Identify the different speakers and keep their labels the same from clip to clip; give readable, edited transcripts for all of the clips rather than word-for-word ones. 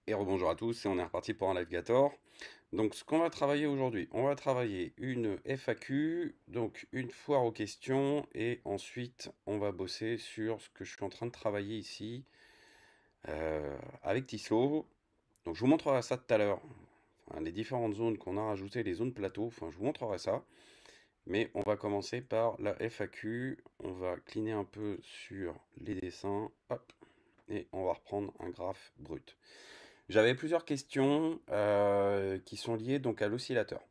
Speaker 1: Et rebonjour à tous, et on est reparti pour un live Gator. Donc ce qu'on va travailler aujourd'hui, on va travailler une FAQ, donc une foire aux questions, et ensuite on va bosser sur ce que je suis en train de travailler ici avec Tislo. Donc je vous montrerai ça tout à l'heure, enfin, les différentes zones qu'on a rajoutées, les zones plateaux, enfin je vous montrerai ça. Mais on va commencer par la FAQ, on va cleaner un peu sur les dessins, hop, et on va reprendre un graphe brut. J'avais plusieurs questions qui sont liées donc à l'oscillateur.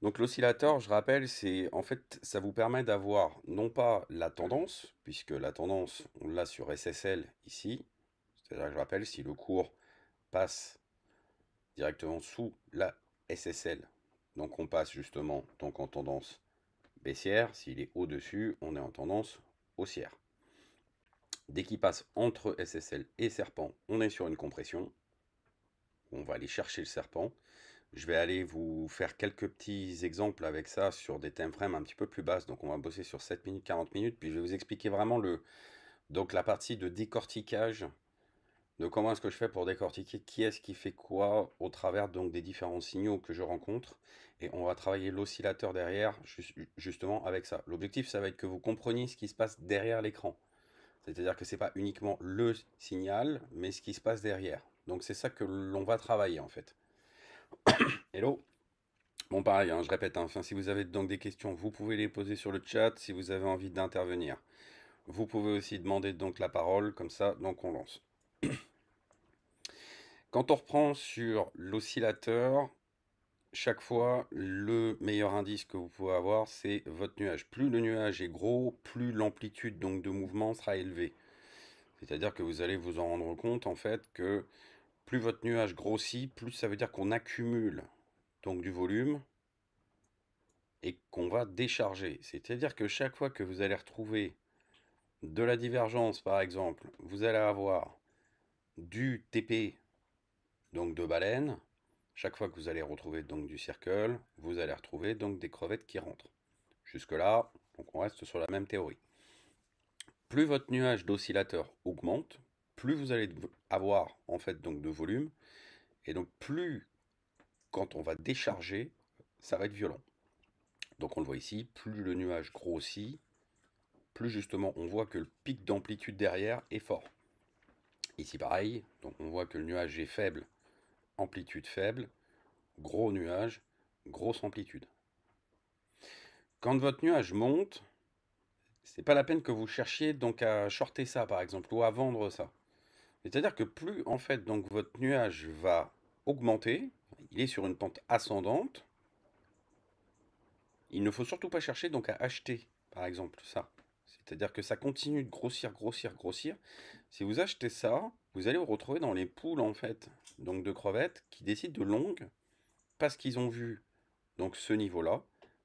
Speaker 1: Donc l'oscillateur, je rappelle, c'est en fait ça vous permet d'avoir non pas la tendance, puisque la tendance on l'a sur SSL ici, c'est-à-dire que je rappelle si le cours passe directement sous la SSL, donc on passe justement donc en tendance baissière, s'il est au-dessus, on est en tendance haussière. Dès qu'il passe entre SSL et serpent, on est sur une compression. On va aller chercher le serpent. Je vais aller vous faire quelques petits exemples avec ça sur des time frames un petit peu plus basses. Donc on va bosser sur 7 minutes, 40 minutes. Puis je vais vous expliquer vraiment donc la partie de décortiquage, de comment est-ce que je fais pour décortiquer qui est-ce qui fait quoi au travers donc des différents signaux que je rencontre. Et on va travailler l'oscillateur derrière justement avec ça. L'objectif, ça va être que vous compreniez ce qui se passe derrière l'écran. C'est-à-dire que c'est pas uniquement le signal, mais ce qui se passe derrière. Donc c'est ça que l'on va travailler en fait. Hello. Bon, pareil, hein, je répète, hein, enfin, si vous avez donc des questions, vous pouvez les poser sur le chat si vous avez envie d'intervenir. Vous pouvez aussi demander donc la parole, comme ça, donc on lance. Quand on reprend sur l'oscillateur, chaque fois, le meilleur indice que vous pouvez avoir, c'est votre nuage. Plus le nuage est gros, plus l'amplitude donc de mouvement sera élevée. C'est-à-dire que vous allez vous en rendre compte en fait que plus votre nuage grossit, plus ça veut dire qu'on accumule donc du volume et qu'on va décharger. C'est-à-dire que chaque fois que vous allez retrouver de la divergence, par exemple, vous allez avoir du TP, donc de baleine. Chaque fois que vous allez retrouver donc du circle, vous allez retrouver donc des crevettes qui rentrent. Jusque-là, donc on reste sur la même théorie. Plus votre nuage d'oscillateur augmente, plus vous allez avoir en fait donc de volume, et donc plus quand on va décharger, ça va être violent. Donc on le voit ici, plus le nuage grossit, plus justement on voit que le pic d'amplitude derrière est fort. Ici pareil, donc on voit que le nuage est faible, amplitude faible, gros nuage, grosse amplitude. Quand votre nuage monte, c'est pas la peine que vous cherchiez donc à shorter ça par exemple ou à vendre ça. C'est-à-dire que plus en fait donc votre nuage va augmenter, il est sur une pente ascendante, il ne faut surtout pas chercher donc à acheter par exemple ça. C'est-à-dire que ça continue de grossir, grossir, grossir. Si vous achetez ça, vous allez vous retrouver dans les poules en fait, donc de crevettes qui décident de longues parce qu'ils ont vu donc ce niveau-là,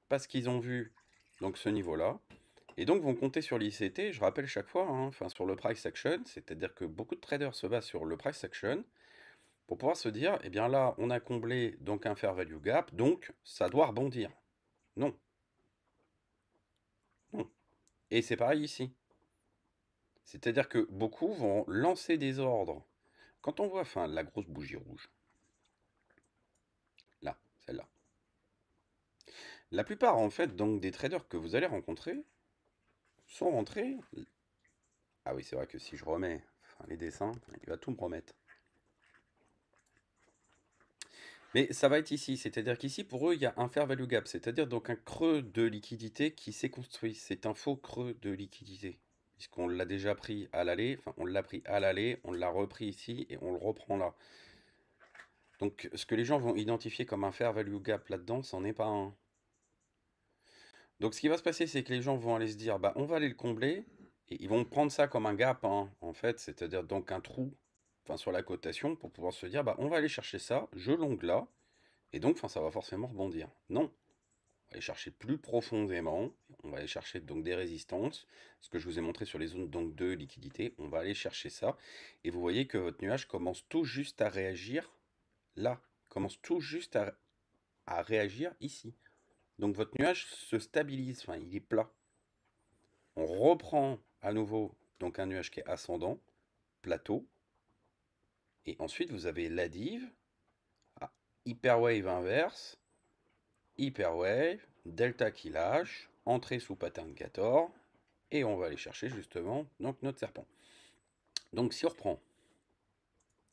Speaker 1: parce qu'ils ont vu donc ce niveau-là, et donc vont compter sur l'ICT. Je rappelle chaque fois, hein, enfin sur le price action, c'est-à-dire que beaucoup de traders se basent sur le price action pour pouvoir se dire, eh bien là, on a comblé donc un fair value gap, donc ça doit rebondir. Non, non. Et c'est pareil ici. C'est-à-dire que beaucoup vont lancer des ordres. Quand on voit enfin, la grosse bougie rouge, là, celle-là, la plupart en fait donc des traders que vous allez rencontrer sont rentrés. Ah oui, c'est vrai que si je remets enfin, les dessins, il va tout me remettre. Mais ça va être ici, c'est-à-dire qu'ici pour eux il y a un fair value gap, c'est-à-dire donc un creux de liquidité qui s'est construit. C'est un faux creux de liquidité. Puisqu'on l'a déjà pris à l'aller, enfin on l'a pris à l'aller, on l'a repris ici et on le reprend là. Donc ce que les gens vont identifier comme un fair value gap là-dedans, c'en est pas un. Donc ce qui va se passer, c'est que les gens vont aller se dire, bah on va aller le combler, et ils vont prendre ça comme un gap, hein, en fait, c'est-à-dire donc un trou, enfin sur la cotation, pour pouvoir se dire, bah on va aller chercher ça, je longue là, et donc enfin ça va forcément rebondir. Non, on va aller chercher plus profondément, on va aller chercher donc des résistances, ce que je vous ai montré sur les zones donc de liquidité, on va aller chercher ça, et vous voyez que votre nuage commence tout juste à réagir là, commence tout juste à réagir ici. Donc votre nuage se stabilise, enfin il est plat. On reprend à nouveau donc un nuage qui est ascendant, plateau, Et ensuite, vous avez la div, hyperwave inverse, hyperwave, delta qui lâche, entrée sous pattern 14, et on va aller chercher justement donc notre serpent. Donc si on reprend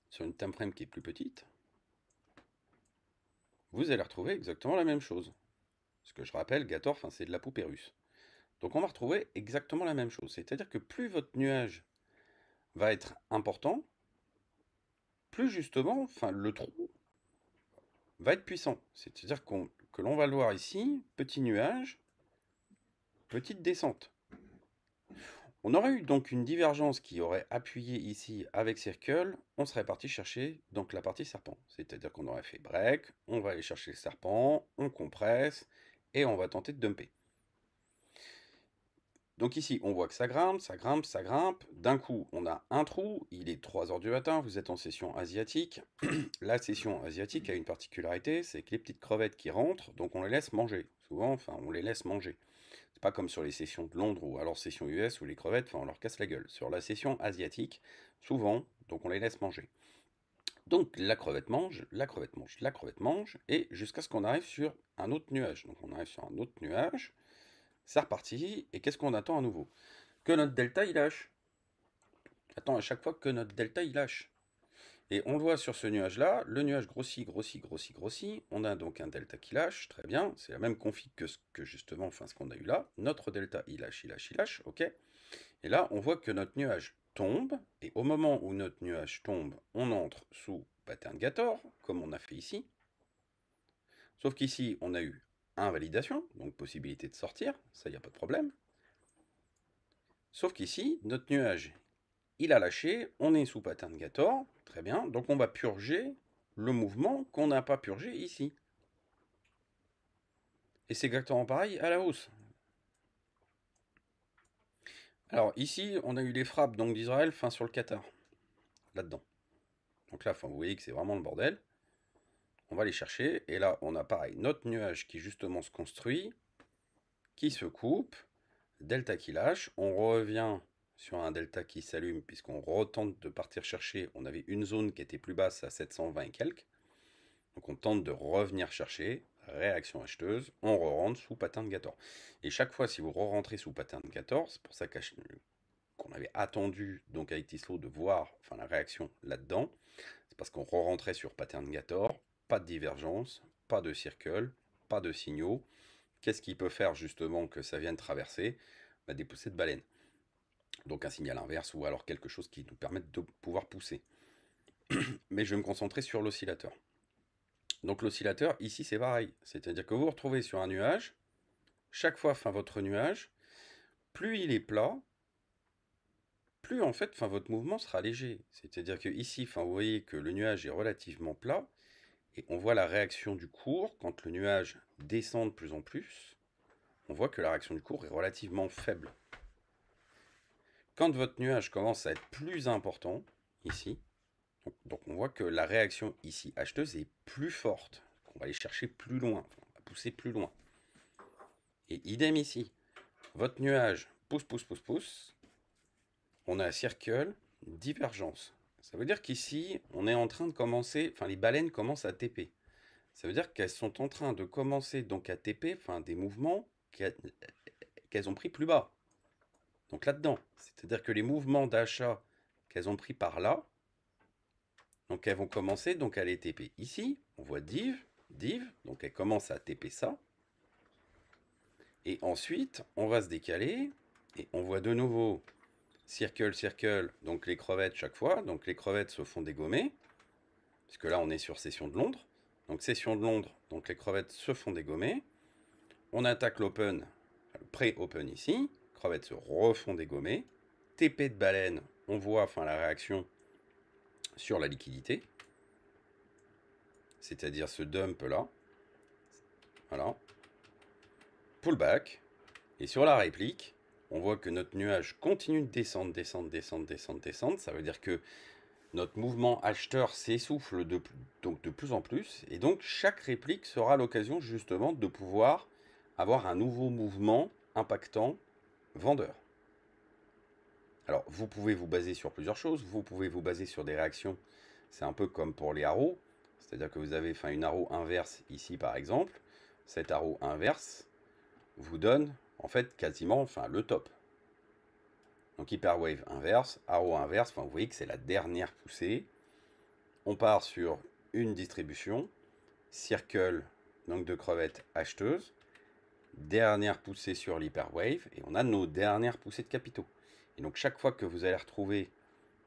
Speaker 1: sur une time frame qui est plus petite, vous allez retrouver exactement la même chose. Ce que je rappelle, Gator, c'est de la poupée russe. Donc on va retrouver exactement la même chose. C'est-à-dire que plus votre nuage va être important, plus justement, le trou va être puissant. C'est-à-dire que l'on va le voir ici, petit nuage, petite descente. On aurait eu donc une divergence qui aurait appuyé ici avec Circle, on serait parti chercher donc la partie serpent. C'est-à-dire qu'on aurait fait break, on va aller chercher le serpent, on compresse, et on va tenter de dumper. Donc ici, on voit que ça grimpe, ça grimpe, ça grimpe. D'un coup, on a un trou, il est 3 h du matin, vous êtes en session asiatique. La session asiatique a une particularité, c'est que les petites crevettes qui rentrent, donc on les laisse manger. Souvent, on les laisse manger. C'est pas comme sur les sessions de Londres ou alors session US où les crevettes, on leur casse la gueule. Sur la session asiatique, souvent, donc on les laisse manger. Donc la crevette mange, la crevette mange, la crevette mange, et jusqu'à ce qu'on arrive sur un autre nuage. Donc on arrive sur un autre nuage, c'est reparti, et qu'est-ce qu'on attend à nouveau? Que notre delta il lâche. Attends à chaque fois que notre delta il lâche. Et on le voit sur ce nuage-là, le nuage grossit, grossit, grossit, grossit. On a donc un delta qui lâche, très bien. C'est la même config que justement, ce qu'on a eu là. Notre delta, il lâche, il lâche, il lâche, ok. Et là, on voit que notre nuage tombe. Et au moment où notre nuage tombe, on entre sous pattern Gator, comme on a fait ici. Sauf qu'ici, on a eu invalidation, donc possibilité de sortir, ça, il n'y a pas de problème. Sauf qu'ici, notre nuage, il a lâché, on est sous pattern Gator, très bien, donc on va purger le mouvement qu'on n'a pas purgé ici. Et c'est exactement pareil à la hausse. Alors ici, on a eu les frappes d'Israël sur le Qatar, là-dedans. Donc là, vous voyez que c'est vraiment le bordel. On va les chercher, et là, on a pareil, notre nuage qui justement se construit, qui se coupe, delta qui lâche, on revient sur un delta qui s'allume, puisqu'on retente de partir chercher, on avait une zone qui était plus basse à 720 et quelques, donc on tente de revenir chercher, réaction acheteuse, on re-rentre sous pattern Gator. Et chaque fois, si vous re-rentrez sous pattern Gator, c'est pour ça qu'on avait attendu donc avec Tislo de voir la réaction là-dedans, c'est parce qu'on re-rentrait sur pattern Gator, pas de divergence, pas de circle, pas de signaux. Qu'est-ce qui peut faire justement que ça vienne traverser? Des poussées de baleine. Donc un signal inverse ou alors quelque chose qui nous permette de pouvoir pousser. Mais je vais me concentrer sur l'oscillateur. Donc l'oscillateur, ici c'est pareil. C'est-à-dire que vous vous retrouvez sur un nuage. Chaque fois, votre nuage, plus il est plat, plus en fait, votre mouvement sera léger. C'est-à-dire que ici, vous voyez que le nuage est relativement plat. Et on voit la réaction du cours, quand le nuage descend de plus en plus, on voit que la réaction du cours est relativement faible. Quand votre nuage commence à être plus important, ici, donc on voit que la réaction ici acheteuse est plus forte. On va aller chercher plus loin, on va pousser plus loin. Et idem ici, votre nuage pousse, pousse, pousse, pousse. On a un circle, divergence. Ça veut dire qu'ici, on est en train de commencer, les baleines commencent à TP. Ça veut dire qu'elles sont en train de commencer donc à TP, des mouvements qu'elles ont pris plus bas. Donc là-dedans, c'est-à-dire que les mouvements d'achat qu'elles ont pris par là, donc elles vont commencer donc à les TP. Ici, on voit div, donc elles commencent à TP ça. Et ensuite, on va se décaler et on voit de nouveau circle, circle, donc les crevettes chaque fois. Donc les crevettes se font dégommer, puisque là on est sur session de Londres. Donc session de Londres, donc les crevettes se font dégommer. On attaque l'open, le pré-open ici. Crevettes se refont dégommer. TP de baleine, on voit la réaction sur la liquidité. C'est-à-dire ce dump là. Voilà. Pullback. Et sur la réplique, on voit que notre nuage continue de descendre, descendre, descendre, descendre, descendre. Ça veut dire que notre mouvement acheteur s'essouffle de plus en plus. Et donc chaque réplique sera l'occasion justement de pouvoir avoir un nouveau mouvement impactant vendeur. Alors vous pouvez vous baser sur plusieurs choses. Vous pouvez vous baser sur des réactions c'est un peu comme pour les arrows. C'est-à-dire que vous avez une arrow inverse ici par exemple. Cet arrow inverse vous donne en fait quasiment le top. Donc hyperwave inverse, arrow inverse, vous voyez que c'est la dernière poussée. On part sur une distribution, circle donc de crevettes acheteuses, dernière poussée sur l'hyperwave, et on a nos dernières poussées de capitaux. Et donc chaque fois que vous allez retrouver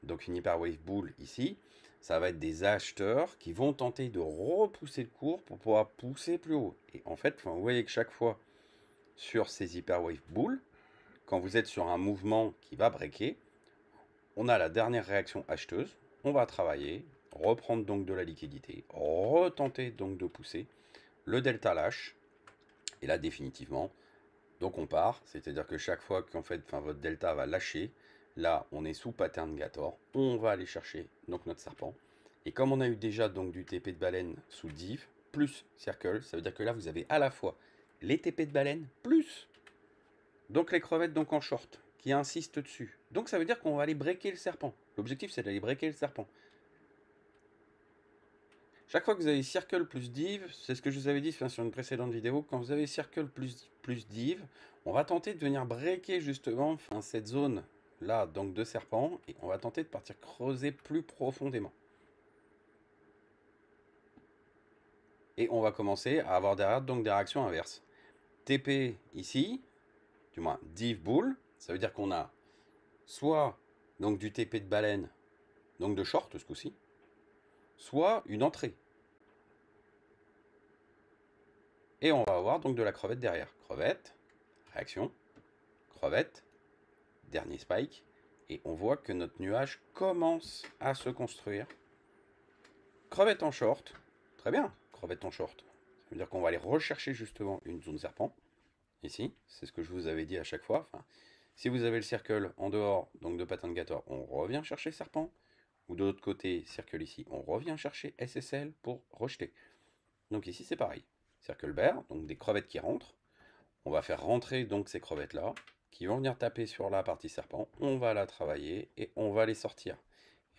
Speaker 1: donc une hyperwave bull ici, ça va être des acheteurs qui vont tenter de repousser le cours pour pouvoir pousser plus haut. Et en fait, vous voyez que chaque fois sur ces hyperwave bull, quand vous êtes sur un mouvement qui va breaker, on a la dernière réaction acheteuse, on va travailler, reprendre donc de la liquidité, retenter donc de pousser, le delta lâche, et là définitivement, donc on part, c'est-à-dire que chaque fois qu'en fait votre delta va lâcher, là on est sous pattern Gator, on va aller chercher donc notre serpent, et comme on a eu déjà donc du TP de baleine sous div, plus circle, ça veut dire que là vous avez à la fois les TP de baleine, plus donc les crevettes donc en short, qui insistent dessus. Donc ça veut dire qu'on va aller breaker le serpent. L'objectif c'est d'aller breaker le serpent. Chaque fois que vous avez circle plus div, c'est ce que je vous avais dit sur une précédente vidéo, quand vous avez circle plus div, on va tenter de venir breaker justement cette zone là donc de serpent, et on va tenter de partir creuser plus profondément. Et on va commencer à avoir derrière donc des réactions inverses. TP ici, du moins div bull, ça veut dire qu'on a soit donc du TP de baleine, donc de short ce coup-ci, soit une entrée. Et on va avoir donc de la crevette derrière. Crevette, réaction, crevette, dernier spike. Et on voit que notre nuage commence à se construire. Crevette en short, très bien, crevette en short. Ça veut dire qu'on va aller rechercher justement une zone serpent. Ici, c'est ce que je vous avais dit à chaque fois. Si vous avez le circle en dehors donc de pattern Gator, on revient chercher serpent. Ou de l'autre côté, circle ici, on revient chercher SSL pour rejeter. Donc ici c'est pareil. Circle bear, donc des crevettes qui rentrent. On va faire rentrer donc ces crevettes là, qui vont venir taper sur la partie serpent. On va la travailler et on va les sortir.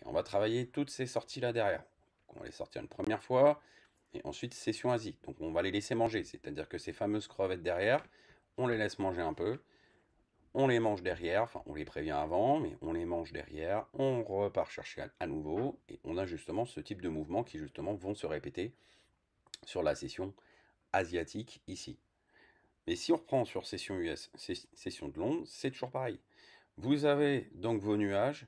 Speaker 1: Et on va travailler toutes ces sorties là derrière. Donc on va les sortir une première fois, et ensuite session Asie. Donc on va les laisser manger, c'est-à-dire que ces fameuses crevettes derrière, on les laisse manger un peu. On les mange derrière, on les prévient avant, mais on les mange derrière, on repart chercher à nouveau, et on a justement ce type de mouvements qui justement vont se répéter sur la session asiatique ici. Mais si on reprend sur session US, session de Londres, c'est toujours pareil. Vous avez donc vos nuages.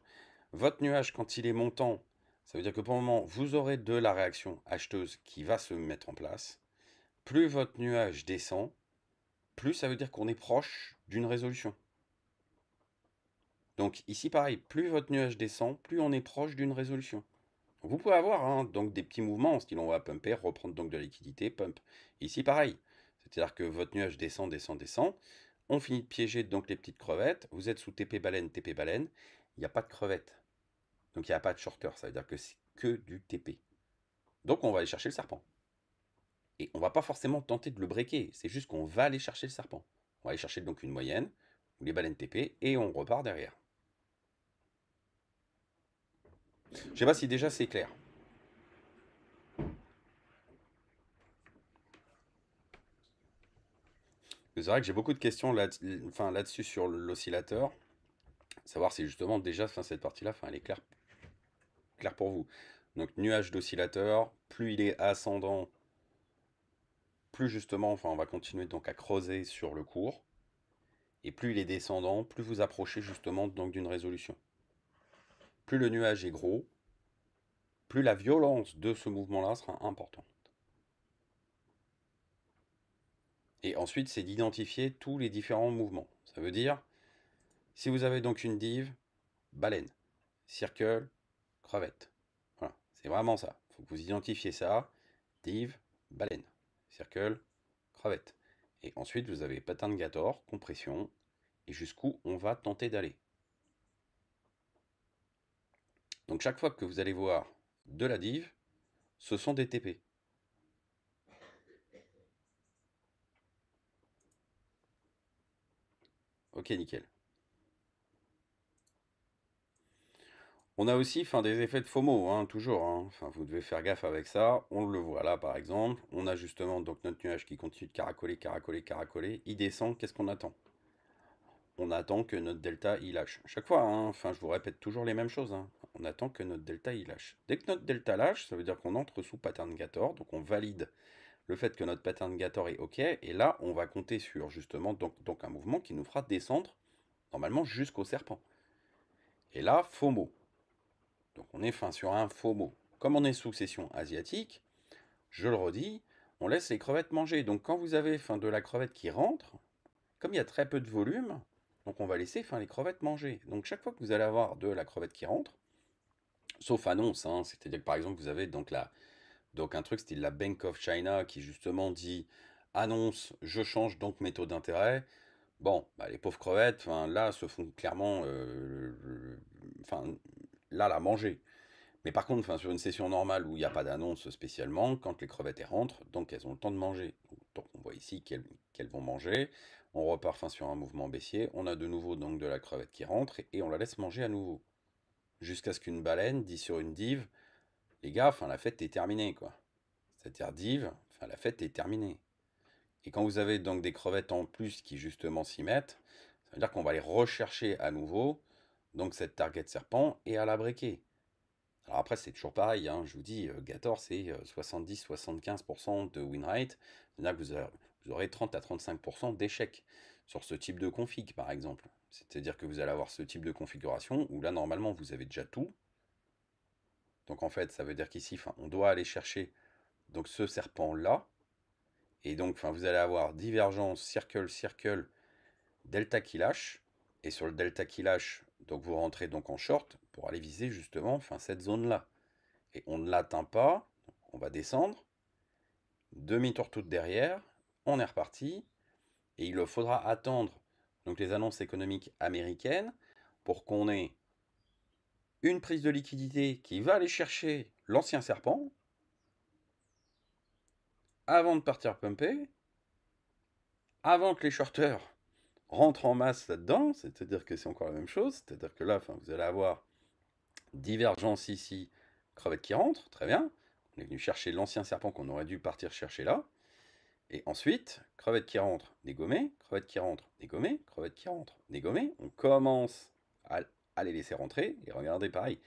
Speaker 1: Votre nuage, quand il est montant, ça veut dire que pour le moment, vous aurez de la réaction acheteuse qui va se mettre en place. Plus votre nuage descend, plus ça veut dire qu'on est proche d'une résolution. Donc ici, pareil, plus votre nuage descend, plus on est proche d'une résolution. Vous pouvez avoir donc des petits mouvements en style on va pumper, reprendre donc de la liquidité, pump. Ici, pareil. C'est-à-dire que votre nuage descend, descend, descend. On finit de piéger donc les petites crevettes. Vous êtes sous TP baleine, TP baleine. Il n'y a pas de crevettes. Donc il n'y a pas de shorter. Ça veut dire que c'est que du TP. Donc on va aller chercher le serpent. Et on va pas forcément tenter de le breaker. C'est juste qu'on va aller chercher le serpent. On va aller chercher donc une moyenne, ou les baleines TP, et on repart derrière. Je ne sais pas si déjà c'est clair. C'est vrai que j'ai beaucoup de questions là-dessus sur l'oscillateur. Savoir si justement déjà cette partie-là, elle est claire pour vous. Donc nuage d'oscillateur, plus il est ascendant, plus justement, on va continuer donc à creuser sur le cours. Et plus il est descendant, plus vous approchez justement donc d'une résolution. Plus le nuage est gros, plus la violence de ce mouvement-là sera importante. Et ensuite, c'est d'identifier tous les différents mouvements. Ça veut dire, si vous avez donc une div, baleine, circle, crevette. Voilà, c'est vraiment ça. Il faut que vous identifiez ça. Div, baleine, circle, crevette. Et ensuite, vous avez pattern Gator, compression, et jusqu'où on va tenter d'aller. Donc chaque fois que vous allez voir de la div, ce sont des TP. Ok, nickel. On a aussi des effets de FOMO, hein, toujours. Hein. Vous devez faire gaffe avec ça. On le voit là, par exemple. On a justement donc notre nuage qui continue de caracoler, caracoler, caracoler. Il descend. Qu'est-ce qu'on attend? On attend que notre delta il lâche. Chaque fois, hein, je vous répète toujours les mêmes choses. Hein. On attend que notre delta il lâche. Dès que notre delta lâche, ça veut dire qu'on entre sous pattern Gator. Donc on valide le fait que notre pattern Gator est OK. Et là, on va compter sur justement donc un mouvement qui nous fera descendre normalement jusqu'au serpent. Et là, FOMO. Donc on est sur un FOMO. Comme on est sous session asiatique, je le redis, on laisse les crevettes manger. Donc quand vous avez de la crevette qui rentre, comme il y a très peu de volume, donc on va laisser les crevettes manger. Donc chaque fois que vous allez avoir de la crevette qui rentre, sauf annonce, hein, c'est-à-dire que par exemple vous avez donc un truc style la Bank of China qui justement dit annonce, je change donc mes taux d'intérêt. Bon, les pauvres crevettes, là se font clairement, là la manger. Mais par contre, sur une session normale où il n'y a pas d'annonce spécialement, quand les crevettes rentrent, donc elles ont le temps de manger. Donc on voit ici qu'elles vont manger. On repart sur un mouvement baissier. On a de nouveau donc de la crevette qui rentre et on la laisse manger à nouveau. Jusqu'à ce qu'une baleine dise sur une dive, les gars, la fête est terminée, quoi. C'est-à-dire dive, la fête est terminée. Et quand vous avez donc des crevettes en plus qui justement s'y mettent, ça veut dire qu'on va les rechercher à nouveau, donc cette target serpent, et à la breaker. Alors après, c'est toujours pareil, hein, je vous dis, Gator, c'est 70-75% de win rate. C'est-à-dire que vous aurez 30 à 35% d'échecs sur ce type de config, par exemple. C'est-à-dire que vous allez avoir ce type de configuration où là, normalement, vous avez déjà tout. Donc en fait, ça veut dire qu'ici, on doit aller chercher donc ce serpent-là. Et donc, vous allez avoir divergence, circle, circle, delta qui lâche. Et sur le delta qui lâche, donc vous rentrez donc en short pour aller viser justement cette zone-là. Et on ne l'atteint pas, on va descendre, demi-tour toute derrière, on est reparti, et il faudra attendre donc les annonces économiques américaines pour qu'on ait une prise de liquidité qui va aller chercher l'ancien serpent avant de partir pumper, avant que les shorters rentrent en masse là-dedans, c'est-à-dire que c'est encore la même chose, c'est-à-dire que là, vous allez avoir divergence ici, crevette qui rentre, très bien, on est venu chercher l'ancien serpent qu'on aurait dû partir chercher là, et ensuite, crevette qui rentre, dégommée, crevette qui rentre, dégommée, crevette qui rentre, dégommée, on commence à les laisser rentrer, et regardez pareil,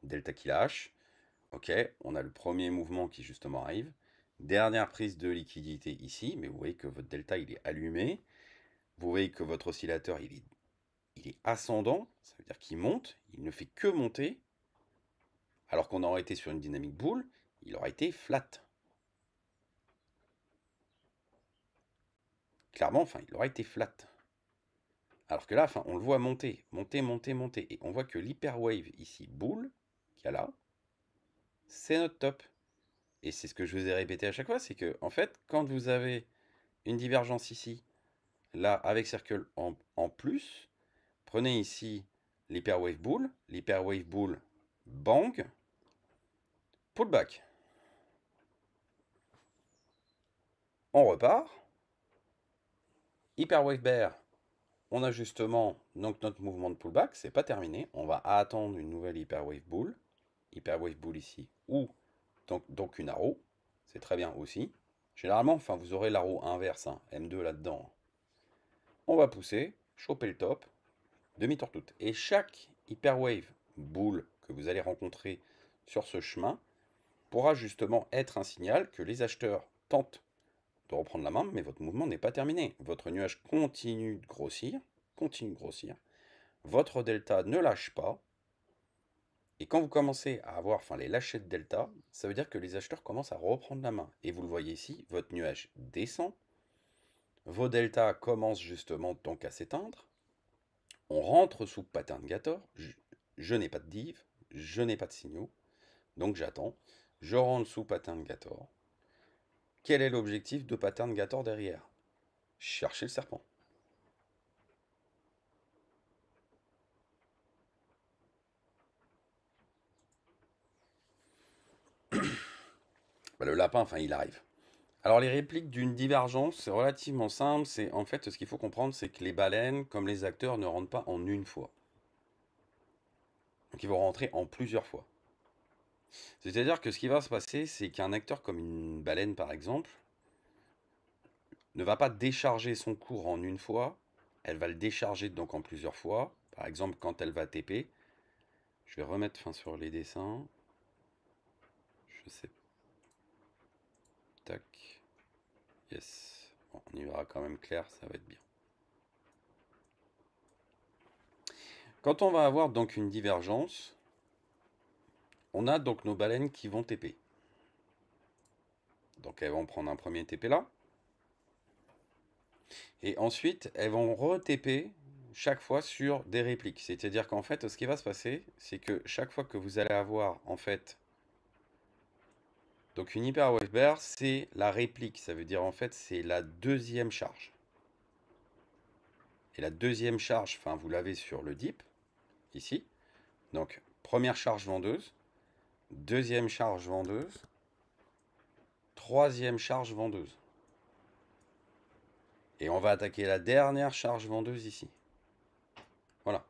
Speaker 1: delta qui lâche, ok, on a le premier mouvement qui justement arrive, dernière prise de liquidité ici, mais vous voyez que votre delta il est allumé, vous voyez que votre oscillateur il est ascendant, ça veut dire qu'il monte, il ne fait que monter, alors qu'on aurait été sur une dynamique boule, il aurait été flat. Clairement, il aurait été flat. Alors que là, on le voit monter, monter, monter, monter. Et on voit que l'hyperwave ici, boule, qu'il y a là, c'est notre top. Et c'est ce que je vous ai répété à chaque fois, c'est que, en fait, quand vous avez une divergence ici, là, avec circle en plus, prenez ici l'hyperwave boule, bang, pullback. On repart. Hyperwave bear, on a justement donc notre mouvement de pullback, c'est pas terminé. On va attendre une nouvelle hyperwave bull ici, ou donc une arrow, c'est très bien aussi. Généralement, vous aurez l'arrow inverse, hein, M2 là-dedans. On va pousser, choper le top, demi-tour toute. Et chaque hyperwave bull que vous allez rencontrer sur ce chemin pourra justement être un signal que les acheteurs tentent de reprendre la main, mais votre mouvement n'est pas terminé. Votre nuage continue de grossir, votre delta ne lâche pas, et quand vous commencez à avoir les lâchers de delta, ça veut dire que les acheteurs commencent à reprendre la main. Et vous le voyez ici, votre nuage descend, vos deltas commencent justement donc à s'éteindre, on rentre sous pattern Gator, je n'ai pas de div, je n'ai pas de signaux, donc j'attends, je rentre sous pattern Gator. Quel est l'objectif de pattern Gator derrière? Chercher le serpent. Le lapin, il arrive. Alors les répliques d'une divergence, c'est relativement simple. C'est en fait ce qu'il faut comprendre, c'est que les baleines, comme les acteurs, ne rentrent pas en une fois. Donc ils vont rentrer en plusieurs fois. C'est-à-dire que ce qui va se passer, c'est qu'un acteur comme une baleine par exemple, ne va pas décharger son cours en une fois, elle va le décharger donc en plusieurs fois. Par exemple, quand elle va TP, je vais remettre fin sur les dessins. Je sais. Tac. Yes. Bon, on y verra quand même clair, ça va être bien. Quand on va avoir donc une divergence, on a donc nos baleines qui vont TP. Donc elles vont prendre un premier TP là. Et ensuite, elles vont re-TP chaque fois sur des répliques. C'est-à-dire qu'en fait, ce qui va se passer, c'est que chaque fois que vous allez avoir, en fait, donc une hyper wave bear, c'est la réplique. Ça veut dire, en fait, c'est la deuxième charge. Et la deuxième charge, enfin, vous l'avez sur le dip, ici. Donc, première charge vendeuse, deuxième charge vendeuse, troisième charge vendeuse. Et on va attaquer la dernière charge vendeuse ici. Voilà.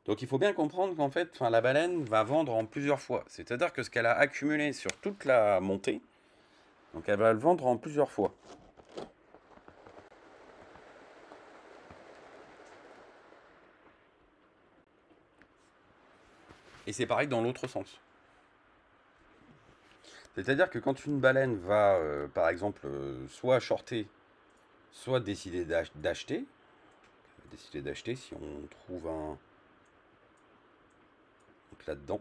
Speaker 1: Donc il faut bien comprendre qu'en fait, la baleine va vendre en plusieurs fois. C'est-à-dire que ce qu'elle a accumulé sur toute la montée, donc elle va le vendre en plusieurs fois. Et c'est pareil dans l'autre sens. C'est-à-dire que quand une baleine va, par exemple, soit shorter, soit décider d'acheter, si on trouve un... Donc là-dedans.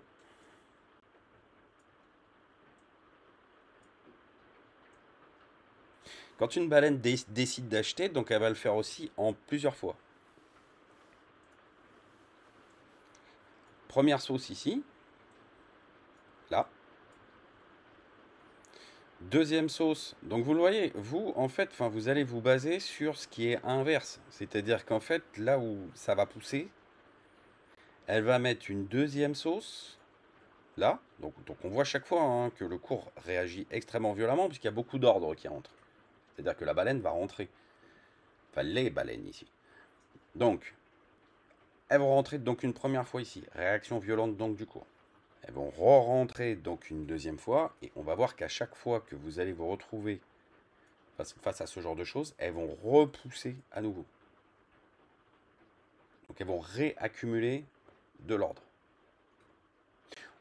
Speaker 1: Quand une baleine décide d'acheter, donc elle va le faire aussi en plusieurs fois. Première sauce ici. Là. Deuxième sauce. Donc vous le voyez, vous, en fait, vous allez vous baser sur ce qui est inverse. C'est-à-dire qu'en fait, là où ça va pousser, elle va mettre une deuxième sauce. Là. Donc on voit chaque fois hein, que le cours réagit extrêmement violemment puisqu'il y a beaucoup d'ordres qui rentrent. C'est-à-dire que la baleine va rentrer. Enfin, les baleines ici. Donc, elles vont rentrer donc une première fois ici. Réaction violente donc du cours. Elles vont re-rentrer donc une deuxième fois. Et on va voir qu'à chaque fois que vous allez vous retrouver face à ce genre de choses, elles vont repousser à nouveau. Donc elles vont réaccumuler de l'ordre.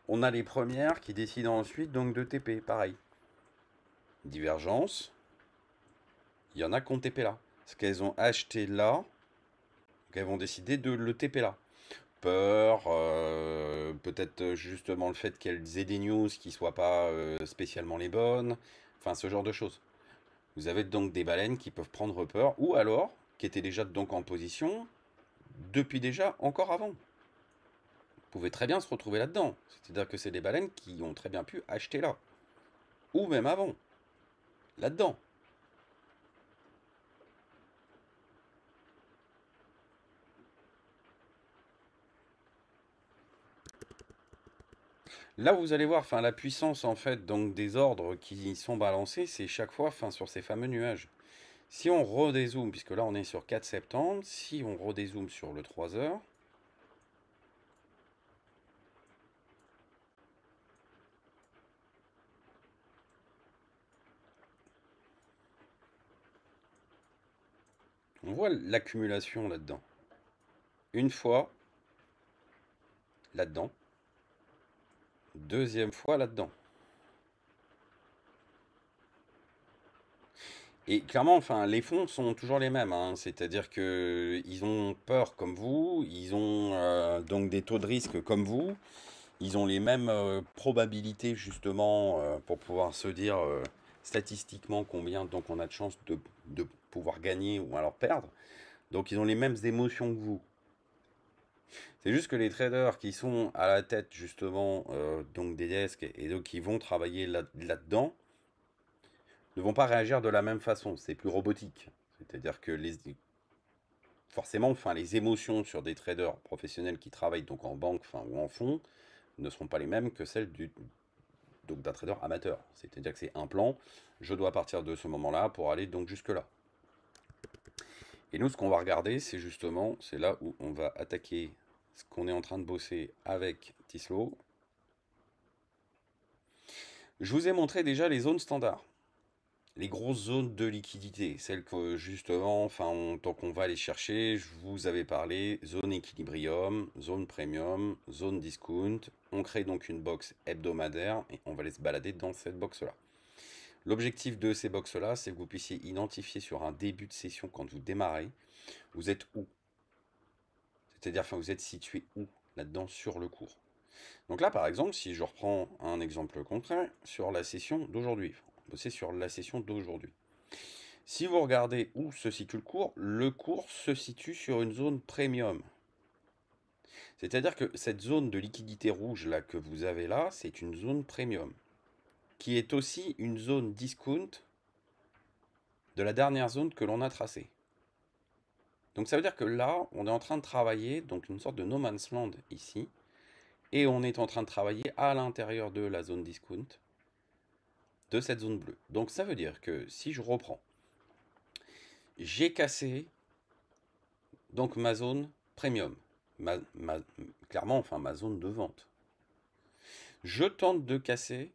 Speaker 1: On a les premières qui décident ensuite donc de TP, pareil. Divergence. Il y en a qui ont TP là. Ce qu'elles ont acheté là, donc elles vont décider de le TP là. Peur, peut-être justement le fait qu'elles aient des news qui ne soient pas spécialement les bonnes, enfin ce genre de choses. Vous avez donc des baleines qui peuvent prendre peur, ou alors qui étaient déjà donc en position depuis déjà encore avant. Vous pouvez très bien se retrouver là-dedans. C'est-à-dire que c'est des baleines qui ont très bien pu acheter là. Ou même avant. Là-dedans. Là, vous allez voir, la puissance en fait donc des ordres qui sont balancés, c'est chaque fois, sur ces fameux nuages. Si on redézoome, puisque là on est sur 4 septembre, si on redézoome sur le 3 heures, on voit l'accumulation là-dedans. Une fois là-dedans, deuxième fois là-dedans. Et clairement, les fonds sont toujours les mêmes, hein. C'est-à-dire que ils ont peur comme vous, ils ont donc des taux de risque comme vous, ils ont les mêmes probabilités justement pour pouvoir se dire statistiquement combien donc on a de chances de pouvoir gagner ou alors perdre. Donc ils ont les mêmes émotions que vous. C'est juste que les traders qui sont à la tête justement donc des desks et donc qui vont travailler là-dedans ne vont pas réagir de la même façon. C'est plus robotique. C'est-à-dire que forcément, les émotions sur des traders professionnels qui travaillent donc en banque ou en fonds ne seront pas les mêmes que celles d'un trader amateur. C'est-à-dire que c'est un plan, je dois partir de ce moment-là pour aller donc jusque-là. Et nous, ce qu'on va regarder, c'est justement, c'est là où on va attaquer ce qu'on est en train de bosser avec Tislo. Je vous ai montré déjà les zones standards. Les grosses zones de liquidité, celles que justement, tant qu'on va les chercher, je vous avais parlé, zone équilibrium, zone premium, zone discount. On crée donc une box hebdomadaire et on va aller se balader dans cette box-là. L'objectif de ces box-là, c'est que vous puissiez identifier sur un début de session, quand vous démarrez, vous êtes où. C'est-à-dire, vous êtes situé où là-dedans sur le cours. Donc là, par exemple, si je reprends un exemple concret sur la session d'aujourd'hui, c'est sur la session d'aujourd'hui. Si vous regardez où se situe le cours se situe sur une zone premium. C'est-à-dire que cette zone de liquidité rouge là que vous avez là, c'est une zone premium, qui est aussi une zone discount de la dernière zone que l'on a tracée. Donc ça veut dire que là, on est en train de travailler, donc une sorte de no man's land ici, et on est en train de travailler à l'intérieur de la zone discount de cette zone bleue. Donc ça veut dire que si je reprends, j'ai cassé donc ma zone premium, clairement ma zone de vente. Je tente de casser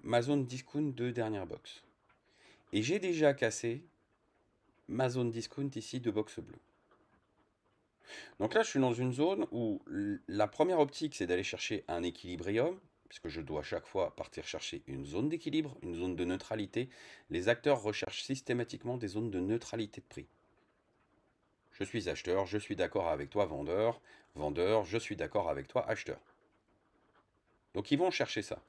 Speaker 1: ma zone discount de dernière box. Et j'ai déjà cassé ma zone discount ici de box bleue. Donc là, je suis dans une zone où la première optique, c'est d'aller chercher un équilibrium, puisque je dois chaque fois partir chercher une zone d'équilibre, une zone de neutralité. Les acteurs recherchent systématiquement des zones de neutralité de prix. Je suis acheteur, je suis d'accord avec toi vendeur, vendeur, je suis d'accord avec toi acheteur. Donc ils vont chercher ça.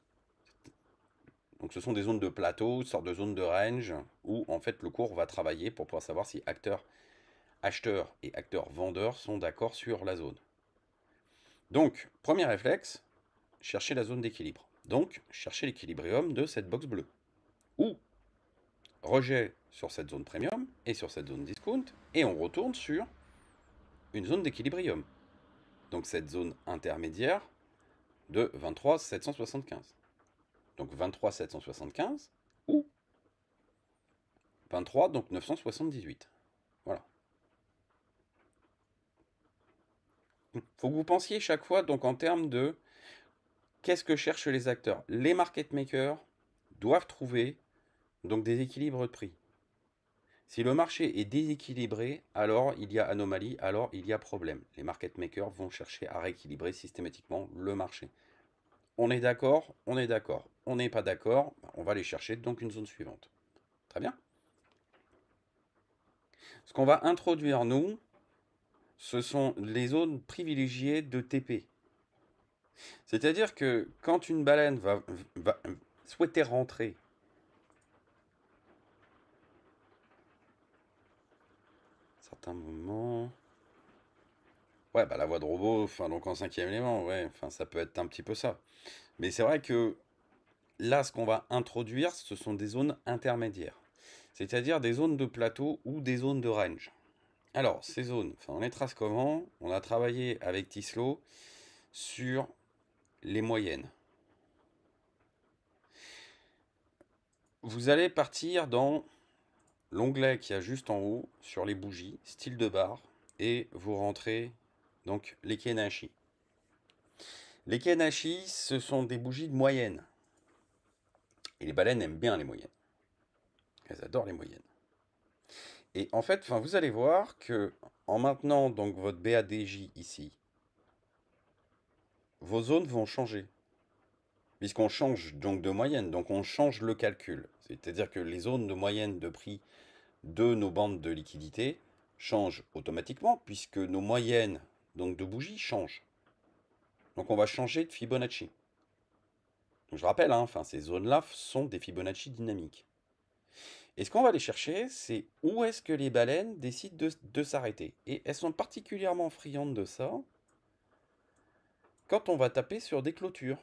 Speaker 1: Donc ce sont des zones de plateau, une sorte de zone de range, où en fait le cours va travailler pour pouvoir savoir si acteur acheteur et acteur vendeur sont d'accord sur la zone. Donc, premier réflexe, chercher la zone d'équilibre. Donc, chercher l'équilibrium de cette box bleue. Ou rejet sur cette zone premium et sur cette zone discount, et on retourne sur une zone d'équilibrium. Donc cette zone intermédiaire de 23 775. Donc 23 775 ou 23 donc 978. Voilà. Faut que vous pensiez chaque fois donc en termes de qu'est-ce que cherchent les acteurs. Les market makers doivent trouver donc des équilibres de prix. Si le marché est déséquilibré, alors il y a anomalie, alors il y a problème. Les market makers vont chercher à rééquilibrer systématiquement le marché. On est d'accord, on est d'accord. On n'est pas d'accord, on va aller chercher donc une zone suivante. Très bien. Ce qu'on va introduire, nous, ce sont les zones privilégiées de TP. C'est-à-dire que quand une baleine va souhaiter rentrer à certains moments... Ouais, la voie de robot, donc en cinquième élément, ouais, ça peut être un petit peu ça. Mais c'est vrai que là, ce qu'on va introduire, ce sont des zones intermédiaires. C'est-à-dire des zones de plateau ou des zones de range. Alors, ces zones, on les trace comment? On a travaillé avec Tislo sur les moyennes. Vous allez partir dans l'onglet qui a juste en haut, sur les bougies, style de barre, et vous rentrez donc les Kenashi. Les Kenashi, ce sont des bougies de moyenne. Et les baleines aiment bien les moyennes. Elles adorent les moyennes. Et en fait, vous allez voir que en maintenant donc votre BADJ ici, vos zones vont changer. Puisqu'on change donc de moyenne, donc on change le calcul. C'est-à-dire que les zones de moyenne de prix de nos bandes de liquidité changent automatiquement, puisque nos moyennes donc de bougies changent. Donc on va changer de Fibonacci. Donc je rappelle, ces zones-là sont des Fibonacci dynamiques. Et ce qu'on va aller chercher, c'est où est-ce que les baleines décident de s'arrêter. Et elles sont particulièrement friandes de ça quand on va taper sur des clôtures.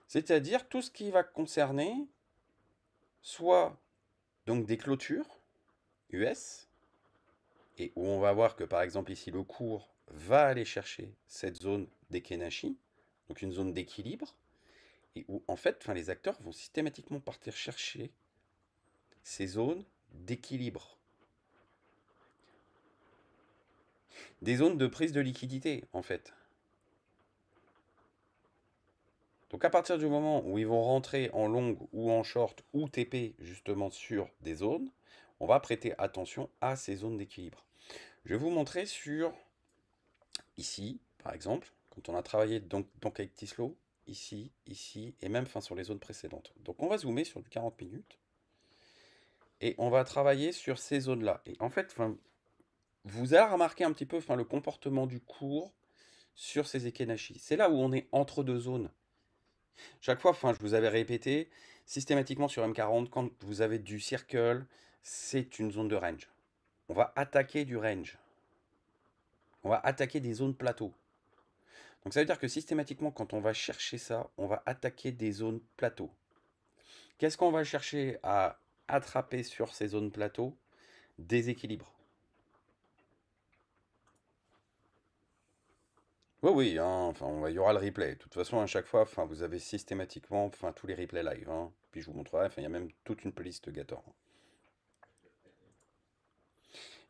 Speaker 1: C'est-à-dire tout ce qui va concerner soit donc des clôtures US, et où on va voir que par exemple ici le cours va aller chercher cette zone des Kenashi, donc une zone d'équilibre, et où en fait les acteurs vont systématiquement partir chercher ces zones d'équilibre. Des zones de prise de liquidité, en fait. Donc à partir du moment où ils vont rentrer en long ou en short ou TP justement sur des zones, on va prêter attention à ces zones d'équilibre. Je vais vous montrer sur ici, par exemple, quand on a travaillé donc avec Tislo, ici, ici, et même sur les zones précédentes. Donc on va zoomer sur du 40 minutes, et on va travailler sur ces zones-là. Et en fait, vous allez remarquer un petit peu le comportement du cours sur ces Ekenashi. C'est là où on est entre deux zones. Chaque fois, je vous avais répété, systématiquement sur M40, quand vous avez du circle, c'est une zone de range. On va attaquer du range. On va attaquer des zones plateaux. Donc ça veut dire que systématiquement, quand on va chercher ça, on va attaquer des zones plateaux. Qu'est-ce qu'on va chercher à attraper sur ces zones plateaux? Des équilibres. Oui, oui, hein, il y aura le replay. De toute façon, à chaque fois, vous avez systématiquement tous les replays live. Hein. Puis je vous montrerai, il y a même toute une playlist Gator.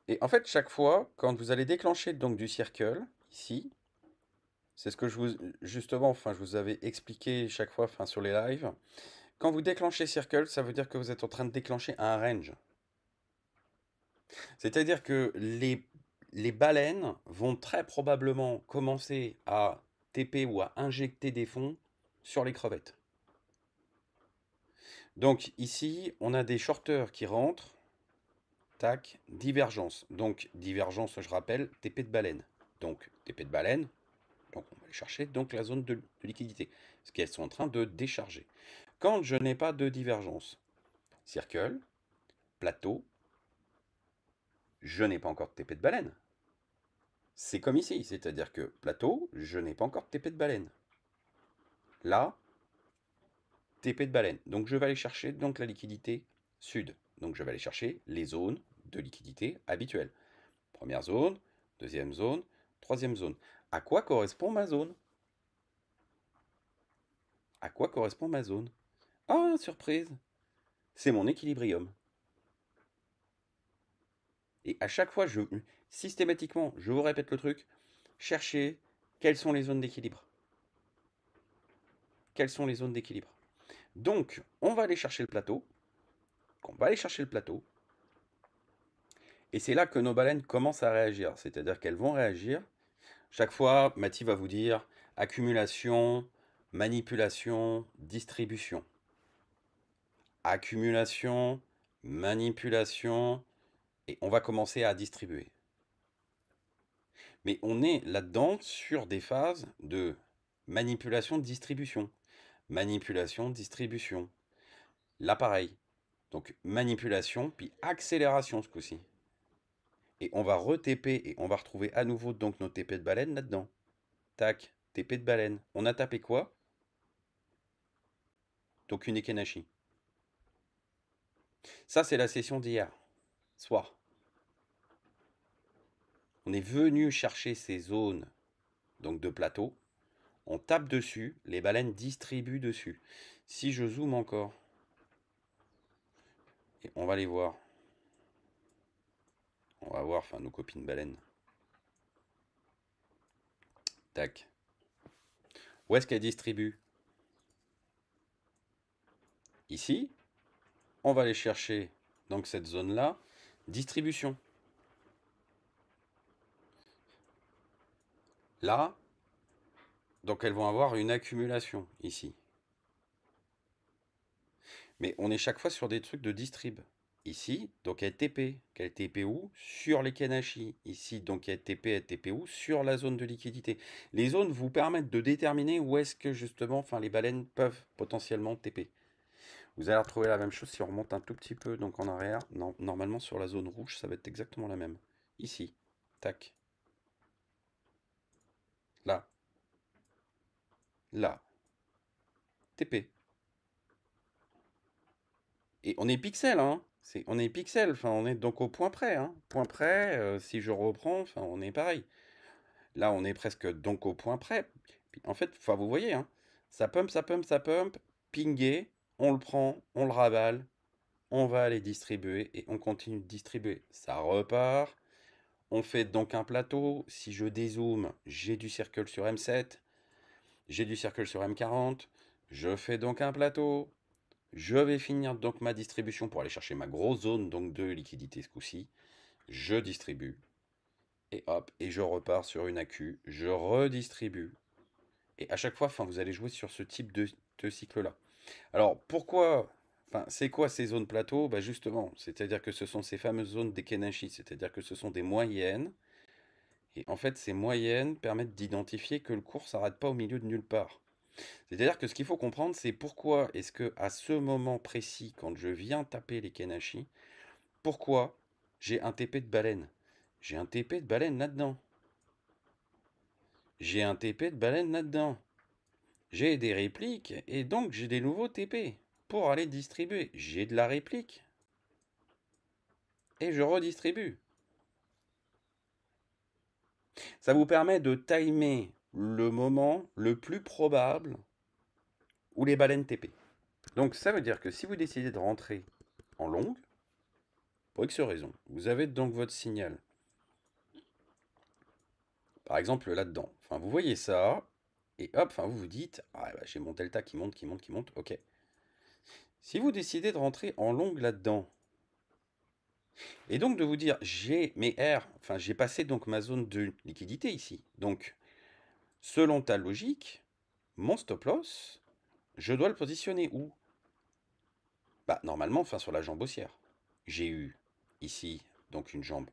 Speaker 1: Et en fait, chaque fois, quand vous allez déclencher donc du circle, ici, c'est ce que justement, je vous avais expliqué chaque fois, sur les lives. Quand vous déclenchez circle, ça veut dire que vous êtes en train de déclencher un range. C'est-à-dire que les baleines vont très probablement commencer à TP ou à injecter des fonds sur les crevettes. Donc ici, on a des shorteurs qui rentrent. Tac, divergence. Donc divergence, je rappelle, TP de baleine. Donc TP de baleine, donc on va aller chercher donc la zone de liquidité. Ce qu'elles sont en train de décharger. Quand je n'ai pas de divergence, circle, plateau, je n'ai pas encore de TP de baleine. C'est comme ici, c'est-à-dire que plateau, je n'ai pas encore de TP de baleine. Là, TP de baleine. Donc je vais aller chercher donc la liquidité sud. Donc je vais aller chercher les zones de liquidité habituelles. Première zone, deuxième zone, troisième zone. À quoi correspond ma zone? À quoi correspond ma zone? Ah, surprise! C'est mon équilibrium. Et à chaque fois, systématiquement, je vous répète le truc, cherchez quelles sont les zones d'équilibre. Quelles sont les zones d'équilibre? Donc, on va aller chercher le plateau. On va aller chercher le plateau. Et c'est là que nos baleines commencent à réagir. C'est-à-dire qu'elles vont réagir. Chaque fois, Mathie va vous dire accumulation, manipulation, distribution. Accumulation, manipulation, et on va commencer à distribuer. Mais on est là-dedans sur des phases de manipulation, distribution. Manipulation, distribution. Là, pareil. Donc, manipulation, puis accélération ce coup-ci. Et on va re-TP et on va retrouver à nouveau donc nos TP de baleine là-dedans. Tac, TP de baleine. On a tapé quoi? Donc une Ekenashi. Ça, c'est la session d'hier, soir. On est venu chercher ces zones donc de plateau. On tape dessus, les baleines distribuent dessus. Si je zoome encore, et on va les voir. On va voir nos copines baleines. Tac. Où est-ce qu'elles distribuent? Ici. On va aller chercher donc cette zone-là. Distribution. Là, donc elles vont avoir une accumulation ici. Mais on est chaque fois sur des trucs de distrib. Ici, donc elle TP. Quel TP où? Sur les Kenashi. Ici, donc elle TP, elle TP où? Sur la zone de liquidité. Les zones vous permettent de déterminer où est-ce que justement les baleines peuvent potentiellement TP. Vous allez retrouver la même chose si on remonte un tout petit peu donc en arrière. Non, normalement sur la zone rouge, ça va être exactement la même. Ici, tac. Là. Là. TP. Et on est pixel, hein. On est pixel, on est donc au point près. Hein. Point près, si je reprends, on est pareil. Là, on est presque donc au point près. Puis, en fait, vous voyez, hein, ça pump, ça pump, ça pump, pingé, on le prend, on le ravale, on va aller distribuer et on continue de distribuer. Ça repart, On fait donc un plateau. Si je dézoome, j'ai du circle sur M7. J'ai du circle sur M40. Je fais donc un plateau. Je vais finir donc ma distribution pour aller chercher ma grosse zone donc de liquidité ce coup-ci. Je distribue. Et hop, et je repars sur une AQ. Je redistribue. Et à chaque fois, vous allez jouer sur ce type de cycle-là. Alors, pourquoi... c'est quoi ces zones plateaux? Bah justement, c'est-à-dire que ce sont ces fameuses zones des Kenashi, c'est-à-dire que ce sont des moyennes. Et en fait, ces moyennes permettent d'identifier que le cours s'arrête pas au milieu de nulle part. C'est-à-dire que ce qu'il faut comprendre, c'est pourquoi est-ce que à ce moment précis, quand je viens taper les Kenashi, pourquoi j'ai un TP de baleine? J'ai un TP de baleine là-dedans. J'ai un TP de baleine là-dedans. J'ai des répliques et donc j'ai des nouveaux TP pour aller distribuer. J'ai de la réplique et je redistribue. Ça vous permet de timer le moment le plus probable où les baleines TP. Donc ça veut dire que si vous décidez de rentrer en longue, pour X raison, vous avez donc votre signal. Par exemple là-dedans. Vous voyez ça, et hop, vous vous dites, ah bah, j'ai mon delta qui monte, ok. Si vous décidez de rentrer en longue là-dedans, et donc de vous dire, j'ai mes R, j'ai passé donc ma zone de liquidité ici. Donc, selon ta logique, mon stop loss, je dois le positionner où? Bah, normalement, sur la jambe haussière. J'ai eu ici, donc une jambe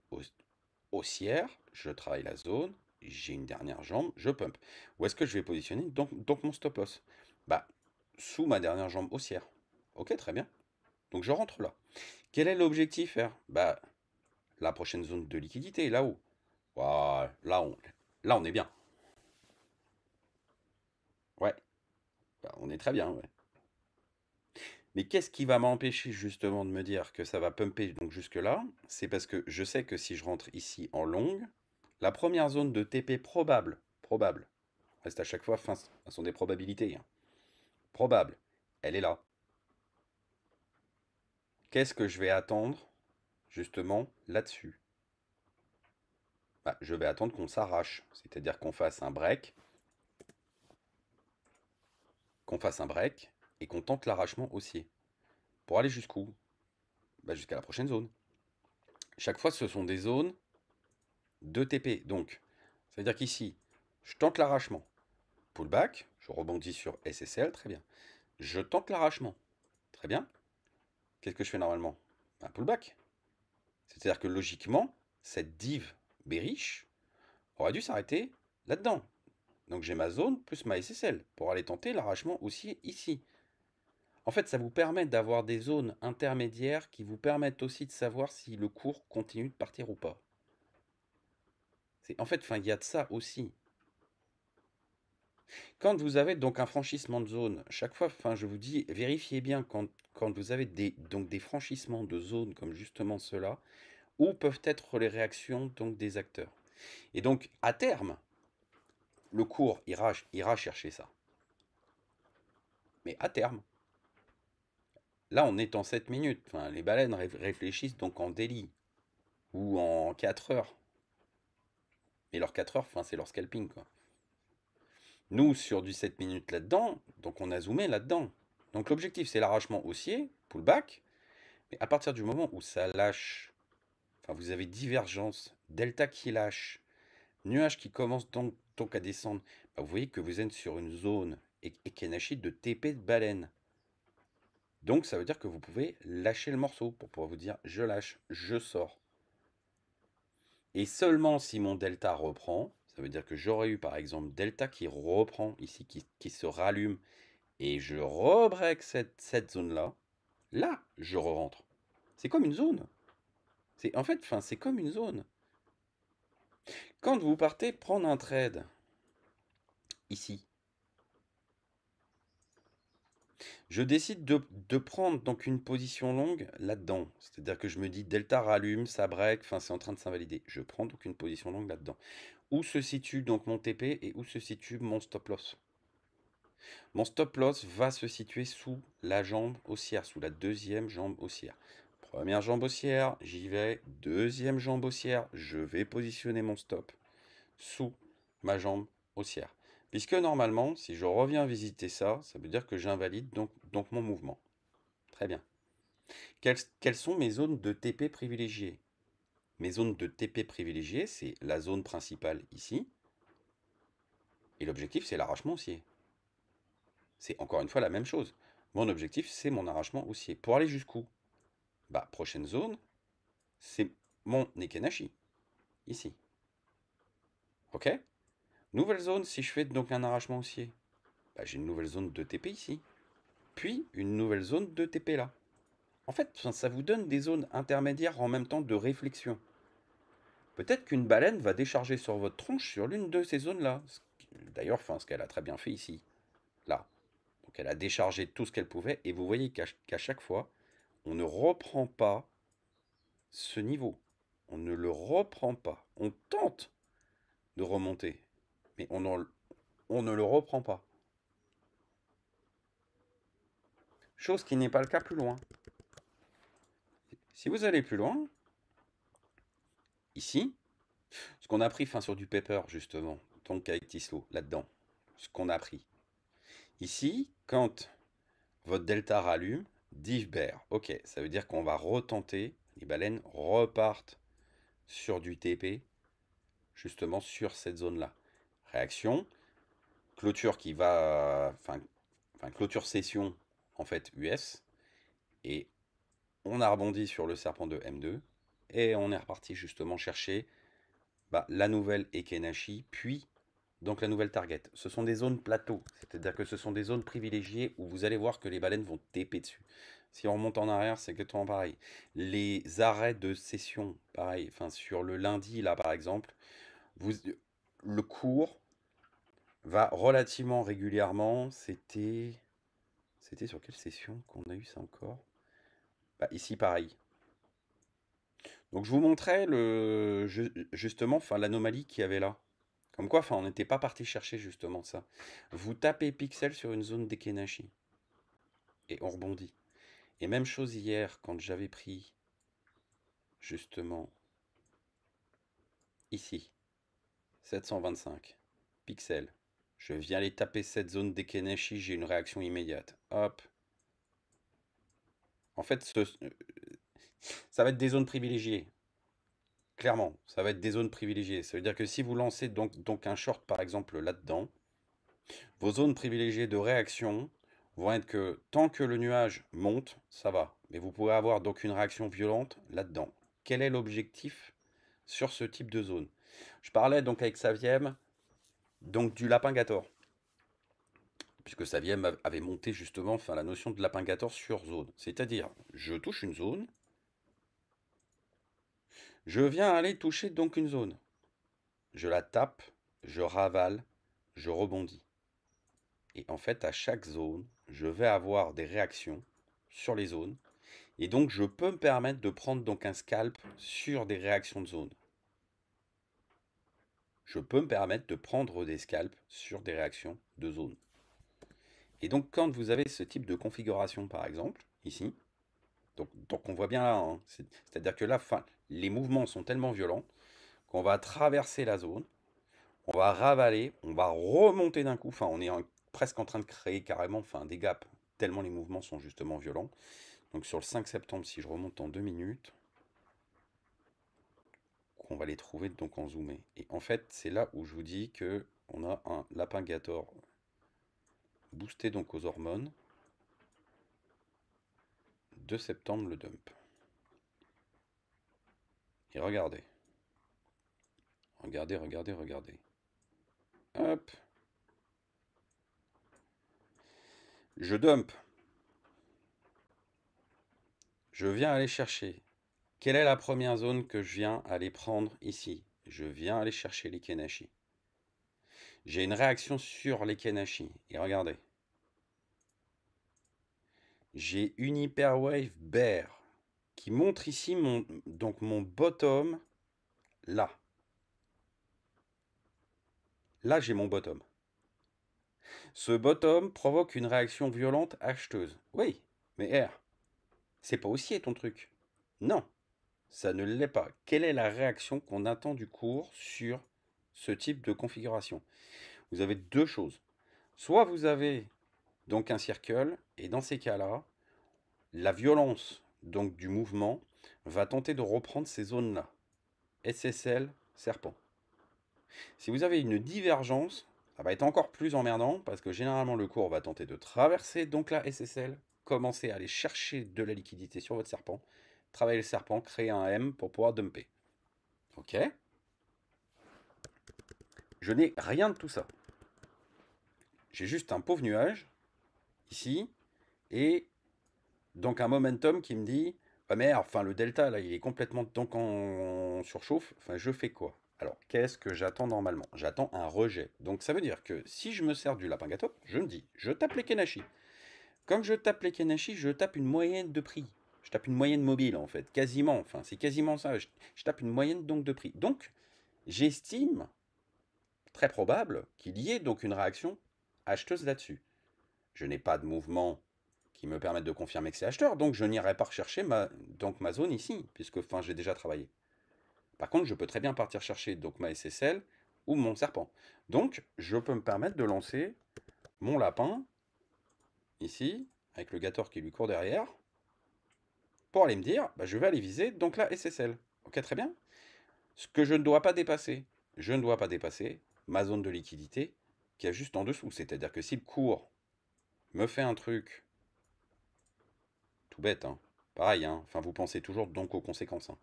Speaker 1: haussière, je travaille la zone, j'ai une dernière jambe, je pump. Où est-ce que je vais positionner donc mon stop loss? Bah, sous ma dernière jambe haussière. Ok, très bien. Donc je rentre là. Quel est l'objectif R? Bah, la prochaine zone de liquidité, là-haut. Voilà, là on est bien. Ouais, bah, on est très bien, ouais. Mais qu'est-ce qui va m'empêcher justement de me dire que ça va pumper donc jusque-là? C'est parce que je sais que si je rentre ici en longue, la première zone de TP probable, reste à chaque fois, ce sont des probabilités, hein. Probable, elle est là. Qu'est-ce que je vais attendre justement là-dessus? Bah, je vais attendre qu'on s'arrache, c'est-à-dire qu'on fasse un break, et qu'on tente l'arrachement haussier. Pour aller jusqu'où? Bah, jusqu'à la prochaine zone. Chaque fois, ce sont des zones de TP. Donc, ça veut dire qu'ici, je tente l'arrachement. Pullback, je rebondis sur SSL, très bien. Je tente l'arrachement. Très bien. Qu'est-ce que je fais normalement? Un pullback. C'est-à-dire que logiquement, cette div bearish aurait dû s'arrêter là-dedans. Donc j'ai ma zone plus ma SSL pour aller tenter l'arrachement aussi ici. En fait, ça vous permet d'avoir des zones intermédiaires qui vous permettent aussi de savoir si le cours continue de partir ou pas. En fait, il y a de ça aussi. Quand vous avez donc un franchissement de zone, chaque fois, je vous dis, vérifiez bien quand vous avez des franchissements de zone comme justement cela, où peuvent être les réactions donc des acteurs. Et donc, à terme, le cours ira chercher ça. Mais à terme, là, on est en 7 minutes. Les baleines réfléchissent donc en daily ou en 4 heures. Mais leurs 4 heures, c'est leur scalping, quoi. Nous, sur du 7 minutes là-dedans, donc on a zoomé là-dedans. Donc l'objectif, c'est l'arrachement haussier, pullback. Mais à partir du moment où ça lâche, vous avez divergence, delta qui lâche, nuage qui commence donc à descendre, vous voyez que vous êtes sur une zone Ekenashi de TP de baleine. Donc ça veut dire que vous pouvez lâcher le morceau pour pouvoir vous dire je lâche, je sors. Et seulement si mon delta reprend, ça veut dire que j'aurais eu par exemple delta qui reprend ici, qui se rallume, et je rebreak cette zone-là, là, je re-rentre. C'est comme une zone. En fait, c'est comme une zone. Quand vous partez prendre un trade, ici, je décide de prendre donc une position longue là-dedans. C'est-à-dire que je me dis delta rallume, ça break, c'est en train de s'invalider. Je prends donc une position longue là-dedans. Où se situe donc mon TP et où se situe mon stop loss? Mon stop loss va se situer sous la jambe haussière, sous la deuxième jambe haussière. Première jambe haussière, j'y vais. Deuxième jambe haussière, je vais positionner mon stop sous ma jambe haussière. Puisque normalement, si je reviens visiter ça, ça veut dire que j'invalide donc mon mouvement. Très bien. Quelles sont mes zones de TP privilégiées? Mes zones de TP privilégiées, c'est la zone principale ici. Et l'objectif, c'est l'arrachement haussier. C'est encore une fois la même chose. Mon objectif, c'est mon arrachement haussier. Pour aller jusqu'où? Bah, prochaine zone, c'est mon Nekenashi. Ici. Ok? Nouvelle zone, si je fais donc un arrachement haussier, bah, j'ai une nouvelle zone de TP ici. Puis une nouvelle zone de TP là. En fait, ça vous donne des zones intermédiaires en même temps de réflexion. Peut-être qu'une baleine va décharger sur votre tronche sur l'une de ces zones-là. D'ailleurs, ce qu'elle a très bien fait ici. Là. Donc elle a déchargé tout ce qu'elle pouvait. Et vous voyez qu'à chaque fois, on ne reprend pas ce niveau. On ne le reprend pas. On tente de remonter. Mais on ne le reprend pas. Chose qui n'est pas le cas plus loin. Si vous allez plus loin, ici, ce qu'on a pris sur du paper, justement, donc avec Tislo, là-dedans, ce qu'on a pris. Ici, quand votre delta rallume, div bear. Ok, ça veut dire qu'on va retenter, les baleines repartent sur du TP, justement sur cette zone-là. Réaction, clôture qui va, clôture session, en fait, US, et on a rebondi sur le serpent de M2, et on est reparti justement chercher la nouvelle Ekenashi, puis donc la nouvelle target. Ce sont des zones plateaux, c'est-à-dire que ce sont des zones privilégiées où vous allez voir que les baleines vont TP dessus. Si on remonte en arrière, c'est exactement pareil. Les arrêts de session, pareil, sur le lundi, là par exemple, le cours va relativement régulièrement. C'était sur quelle session qu'on a eu ça encore? Ici pareil. Donc je vous montrais justement l'anomalie qu'il y avait là. Comme quoi, on n'était pas parti chercher justement ça. Vous tapez pixel sur une zone d'Ekenashi. Et on rebondit. Et même chose hier, quand j'avais pris justement ici, 725 pixels. Je viens aller taper cette zone d'Ekenashi, j'ai une réaction immédiate. Hop. En fait, ça va être des zones privilégiées. Clairement, ça va être des zones privilégiées. Ça veut dire que si vous lancez donc un short par exemple là-dedans, vos zones privilégiées de réaction vont être que tant que le nuage monte, ça va. Mais vous pouvez avoir donc une réaction violente là-dedans. Quel est l'objectif sur ce type de zone? Je parlais donc avec Saviem donc du lapin Gator. Puisque Saviem avait monté justement la notion de lapin Gator sur zone. C'est-à-dire, je touche une zone, je viens aller toucher donc une zone. Je la tape, je ravale, je rebondis. Et en fait, à chaque zone, je vais avoir des réactions sur les zones. Et donc, je peux me permettre de prendre donc un scalp sur des réactions de zone. Je peux me permettre de prendre des scalps sur des réactions de zone. Et donc, quand vous avez ce type de configuration, par exemple, ici, donc on voit bien là, hein, c'est-à-dire que là, les mouvements sont tellement violents qu'on va traverser la zone, on va ravaler, on va remonter d'un coup, on est presque en train de créer carrément des gaps, tellement les mouvements sont justement violents. Donc sur le 5 septembre, si je remonte en 2 minutes, on va les trouver donc en zoomé. Et en fait, c'est là où je vous dis que on a un lapin Gator boosté donc aux hormones. 2 septembre, le dump. Et regardez. Regardez, regardez, regardez. Hop. Je dump. Je viens aller chercher. Quelle est la première zone que je viens aller prendre ici? Je viens aller chercher les Kenashi. J'ai une réaction sur les Kenashi. Et regardez. J'ai une hyperwave bear qui montre ici mon bottom là. Là, j'ai mon bottom. Ce bottom provoque une réaction violente acheteuse. Oui, mais R, c'est pas haussier ton truc. Non, ça ne l'est pas. Quelle est la réaction qu'on attend du cours sur ce type de configuration? Vous avez deux choses. Soit vous avez donc un circle, et dans ces cas-là, la violence donc du mouvement va tenter de reprendre ces zones-là. SSL, serpent. Si vous avez une divergence, ça va être encore plus emmerdant parce que généralement le cours va tenter de traverser donc la SSL, commencer à aller chercher de la liquidité sur votre serpent, travailler le serpent, créer un M pour pouvoir dumper. Ok? Je n'ai rien de tout ça. J'ai juste un pauvre nuage ici et donc un momentum qui me dit ah merde, enfin le delta là il est complètement donc en surchauffe, enfin je fais quoi? Alors qu'est-ce que j'attends normalement? J'attends un rejet. Donc ça veut dire que si je me sers du lapin gâteau, je me dis je tape les Kenashi. Comme je tape les Kenashi, je tape une moyenne de prix. Je tape une moyenne mobile en fait, quasiment, enfin c'est quasiment ça. Je tape une moyenne donc de prix. Donc j'estime très probable qu'il y ait donc une réaction acheteuse là-dessus. Je n'ai pas de mouvement qui me permettent de confirmer que c'est acheteur, donc je n'irai pas rechercher ma zone ici, puisque enfin, j'ai déjà travaillé. Par contre, je peux très bien partir chercher donc ma SSL ou mon serpent. Donc, je peux me permettre de lancer mon lapin, ici, avec le gâteur qui lui court derrière, pour aller me dire, bah, je vais aller viser donc la SSL. Ok, très bien. Ce que je ne dois pas dépasser, je ne dois pas dépasser ma zone de liquidité qui est juste en dessous. C'est-à-dire que si le cours me fait un truc tout bête, hein, pareil, hein, enfin vous pensez toujours donc aux conséquences. Hein.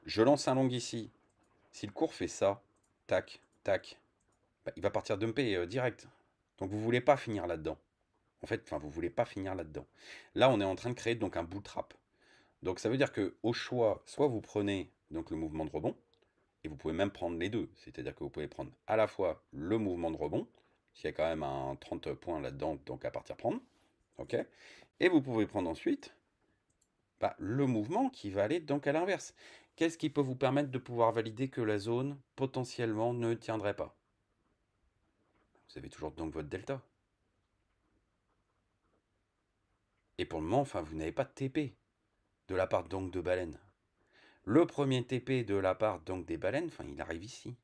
Speaker 1: Je lance un long ici. Si le cours fait ça, tac, tac, bah, il va partir dumper direct. Donc vous voulez pas finir là-dedans. En fait, enfin vous voulez pas finir là-dedans. Là, on est en train de créer donc un bull trap. Donc ça veut dire que au choix, soit vous prenez donc le mouvement de rebond, et vous pouvez même prendre les deux. C'est-à-dire que vous pouvez prendre à la fois le mouvement de rebond, s'il y a quand même un 30 points là-dedans, donc à partir prendre, ok. Et vous pouvez prendre ensuite bah, le mouvement qui va aller donc à l'inverse. Qu'est-ce qui peut vous permettre de pouvoir valider que la zone potentiellement ne tiendrait pas? Vous avez toujours donc votre delta. Et pour le moment, enfin, vous n'avez pas de TP de la part donc de baleines. Le premier TP de la part donc des baleines, enfin, il arrive ici.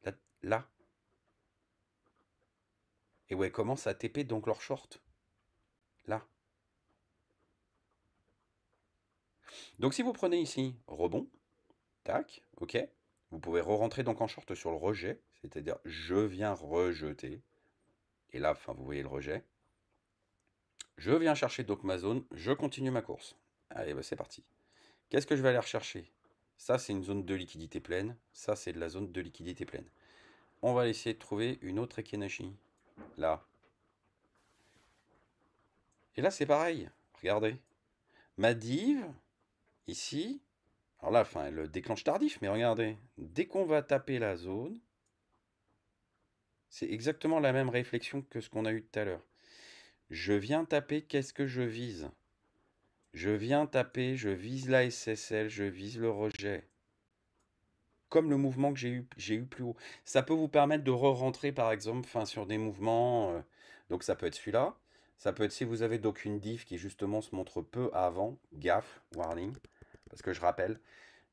Speaker 1: Là. Là. Et ouais, commence à TP donc leur short. Là. Donc si vous prenez ici rebond, tac, ok, vous pouvez re-rentrer donc en short sur le rejet, c'est-à-dire je viens rejeter. Et là, enfin, vous voyez le rejet. Je viens chercher donc ma zone, je continue ma course. Allez, bah c'est parti. Qu'est-ce que je vais aller rechercher? Ça, c'est une zone de liquidité pleine. Ça, c'est de la zone de liquidité pleine. On va essayer de trouver une autre Ekenashi. Là. Et là, c'est pareil. Regardez. Ma div, ici. Alors là, enfin, elle déclenche tardif, mais regardez. Dès qu'on va taper la zone, c'est exactement la même réflexion que ce qu'on a eu tout à l'heure. Je viens taper, qu'est-ce que je vise? Je viens taper, je vise la SSL, je vise le rejet. Comme le mouvement que j'ai eu plus haut. Ça peut vous permettre de re-rentrer par exemple sur des mouvements. Donc ça peut être celui-là. Ça peut être si vous avez donc une div qui justement se montre peu avant. Gaffe, warning. Parce que je rappelle,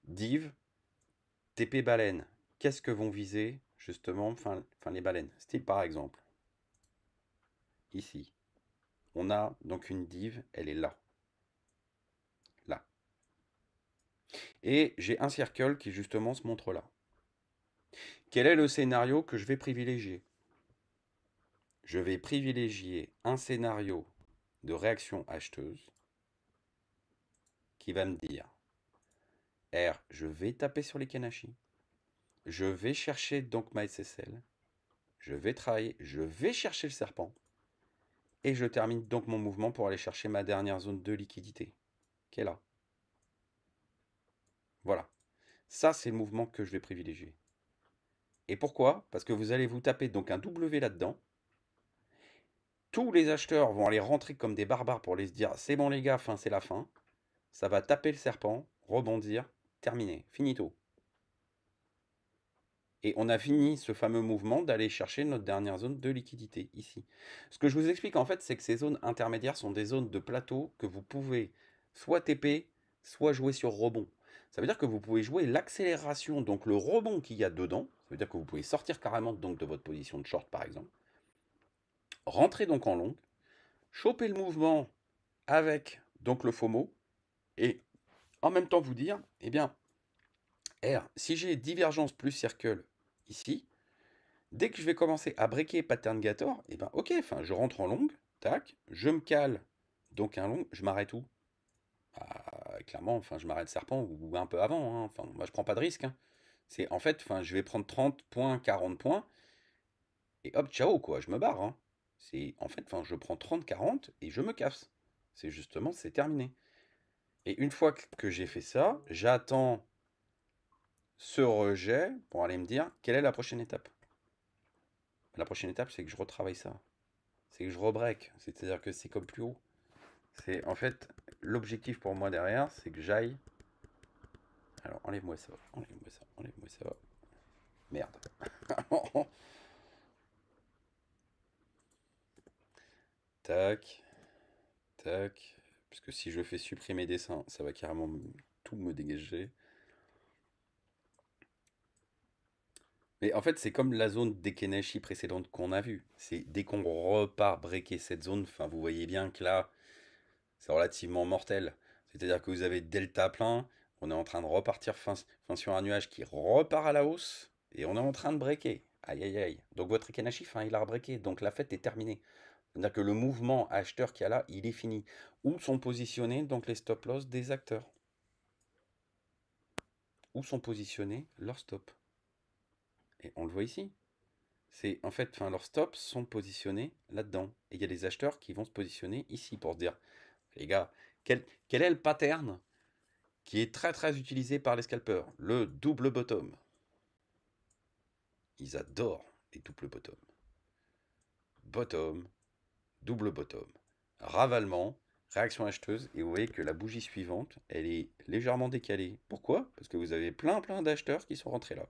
Speaker 1: div, TP baleine. Qu'est-ce que vont viser justement les baleines? Style par exemple. Ici. On a donc une div, elle est là. Là. Et j'ai un circle qui justement se montre là. Quel est le scénario que je vais privilégier? Je vais privilégier un scénario de réaction acheteuse qui va me dire R, je vais taper sur les Kenashi, je vais chercher donc ma SSL, je vais travailler, je vais chercher le serpent, et je termine donc mon mouvement pour aller chercher ma dernière zone de liquidité, qui est là. Voilà. Ça, c'est le mouvement que je vais privilégier. Et pourquoi? Parce que vous allez vous taper donc un W là-dedans. Tous les acheteurs vont aller rentrer comme des barbares pour les se dire c'est bon les gars, fin c'est la fin. Ça va taper le serpent, rebondir, terminé, finito. Et on a fini ce fameux mouvement d'aller chercher notre dernière zone de liquidité, ici. Ce que je vous explique en fait, c'est que ces zones intermédiaires sont des zones de plateau que vous pouvez soit TP, soit jouer sur rebond. Ça veut dire que vous pouvez jouer l'accélération, donc le rebond qu'il y a dedans. Ça veut dire que vous pouvez sortir carrément donc de votre position de short par exemple. Rentrer donc en long, choper le mouvement avec donc le FOMO et en même temps vous dire, eh bien, R, si j'ai divergence plus circle ici, dès que je vais commencer à breaker pattern gator, eh ben ok, enfin je rentre en longue, tac, je me cale, donc un long, je m'arrête où? Bah, clairement, enfin je m'arrête serpent ou un peu avant, hein. Enfin moi je prends pas de risque, hein. C'est en fait, enfin je vais prendre 30 points, 40 points, et hop, ciao quoi, je me barre, hein. C'est en fait, enfin je prends 30, 40 et je me casse. C'est justement, c'est terminé. Et une fois que j'ai fait ça, j'attends ce rejet pour aller me dire quelle est la prochaine étape. La prochaine étape, c'est que je retravaille ça. C'est que je rebreak. C'est-à-dire que c'est comme plus haut. C'est en fait l'objectif pour moi derrière, c'est que j'aille. Alors enlève-moi ça, enlève-moi ça, enlève-moi ça. Merde. Tac, tac. Parce que si je fais supprimer dessin, ça va carrément tout me dégager. Mais en fait, c'est comme la zone d'Ekenashi précédente qu'on a vue. C'est dès qu'on repart breaker cette zone, enfin vous voyez bien que là, c'est relativement mortel. C'est-à-dire que vous avez delta plein, on est en train de repartir fin sur un nuage qui repart à la hausse, et on est en train de breaker. Aïe aïe aïe. Donc votre Ekenashi, enfin, il a rebreaké, donc la fête est terminée. C'est-à-dire que le mouvement acheteur qu'il y a là, il est fini. Où sont positionnés donc les stop loss des acteurs? Où sont positionnés leurs stops? Et on le voit ici. C'est en fait, enfin, leurs stops sont positionnés là-dedans. Et il y a des acheteurs qui vont se positionner ici pour se dire, les gars, quel est le pattern qui est très très utilisé par les scalpers? Le double bottom. Ils adorent les doubles bottom. Bottom, double bottom. Ravalement, réaction acheteuse, et vous voyez que la bougie suivante, elle est légèrement décalée. Pourquoi? Parce que vous avez plein d'acheteurs qui sont rentrés là.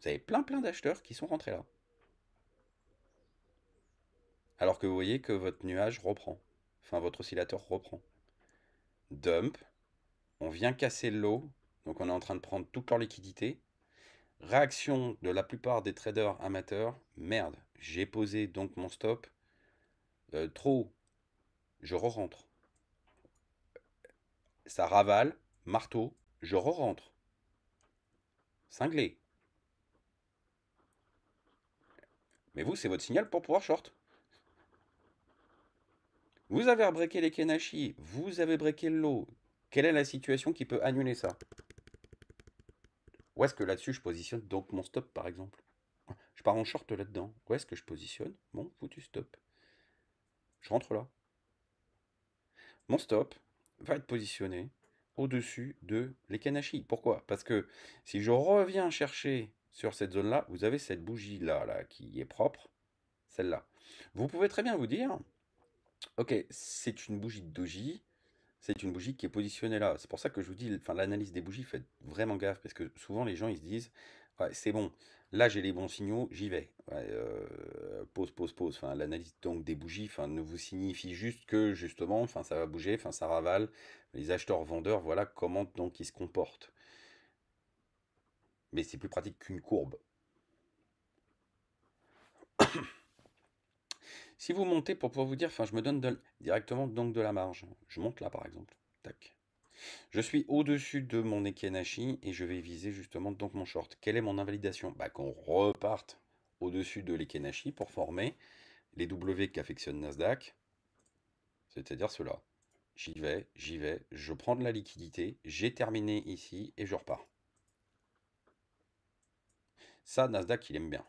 Speaker 1: Vous avez plein d'acheteurs qui sont rentrés là. Alors que vous voyez que votre nuage reprend. Enfin, votre oscillateur reprend. Dump. On vient casser le lot. Donc on est en train de prendre toute leur liquidité. Réaction de la plupart des traders amateurs. Merde, j'ai posé donc mon stop. Trop. Je re-rentre. Ça ravale. Marteau. Je re-rentre. Cinglé. Mais vous, c'est votre signal pour pouvoir short. Vous avez rebreaké les Kenashi, vous avez breaké le lot. Quelle est la situation qui peut annuler ça? Où est-ce que là-dessus je positionne donc mon stop par exemple? Je pars en short là-dedans. Où est-ce que je positionne mon foutu stop? Je rentre là. Mon stop va être positionné au-dessus de les Kenashi. Pourquoi? Parce que si je reviens chercher sur cette zone-là, vous avez cette bougie-là là, qui est propre, celle-là. Vous pouvez très bien vous dire, ok, c'est une bougie de doji, c'est une bougie qui est positionnée là. C'est pour ça que je vous dis, enfin, l'analyse des bougies, faites vraiment gaffe, parce que souvent les gens ils se disent, ouais, c'est bon, là j'ai les bons signaux, j'y vais. Ouais, pause, pause, pause. Enfin, l'analyse donc des bougies, enfin, ne vous signifie juste que justement, enfin, ça va bouger, enfin, ça ravale. Les acheteurs-vendeurs, voilà comment donc ils se comportent. Mais c'est plus pratique qu'une courbe. Si vous montez pour pouvoir vous dire, enfin, je me donne directement donc de la marge. Je monte là par exemple. Tac. Je suis au-dessus de mon Ekenashi et je vais viser justement donc mon short. Quelle est mon invalidation? Bah, qu'on reparte au-dessus de l'Ekenashi pour former les W qu'affectionne Nasdaq, c'est-à-dire cela. J'y vais, je prends de la liquidité, j'ai terminé ici et je repars. Ça, Nasdaq, il aime bien.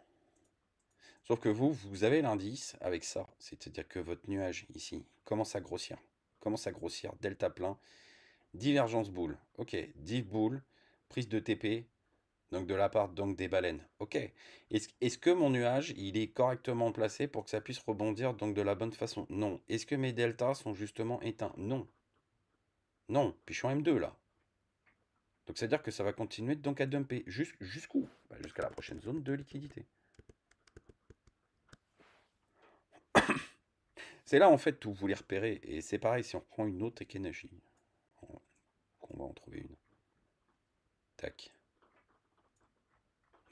Speaker 1: Sauf que vous avez l'indice avec ça, c'est-à-dire que votre nuage ici commence à grossir. Commence à grossir, delta plein, divergence boule. Ok, div boule, prise de TP, donc de la part donc des baleines. Ok. Est-ce que mon nuage, il est correctement placé pour que ça puisse rebondir donc de la bonne façon? Non. Est-ce que mes deltas sont justement éteints? Non. Non. Puis je suis en M2 là. Donc c'est-à-dire que ça va continuer donc à dumper. Jusqu'où? Bah, jusqu'à la prochaine zone de liquidité. C'est là en fait où vous les repérez. Et c'est pareil si on reprend une autre Ekenashi. On va en trouver une. Tac.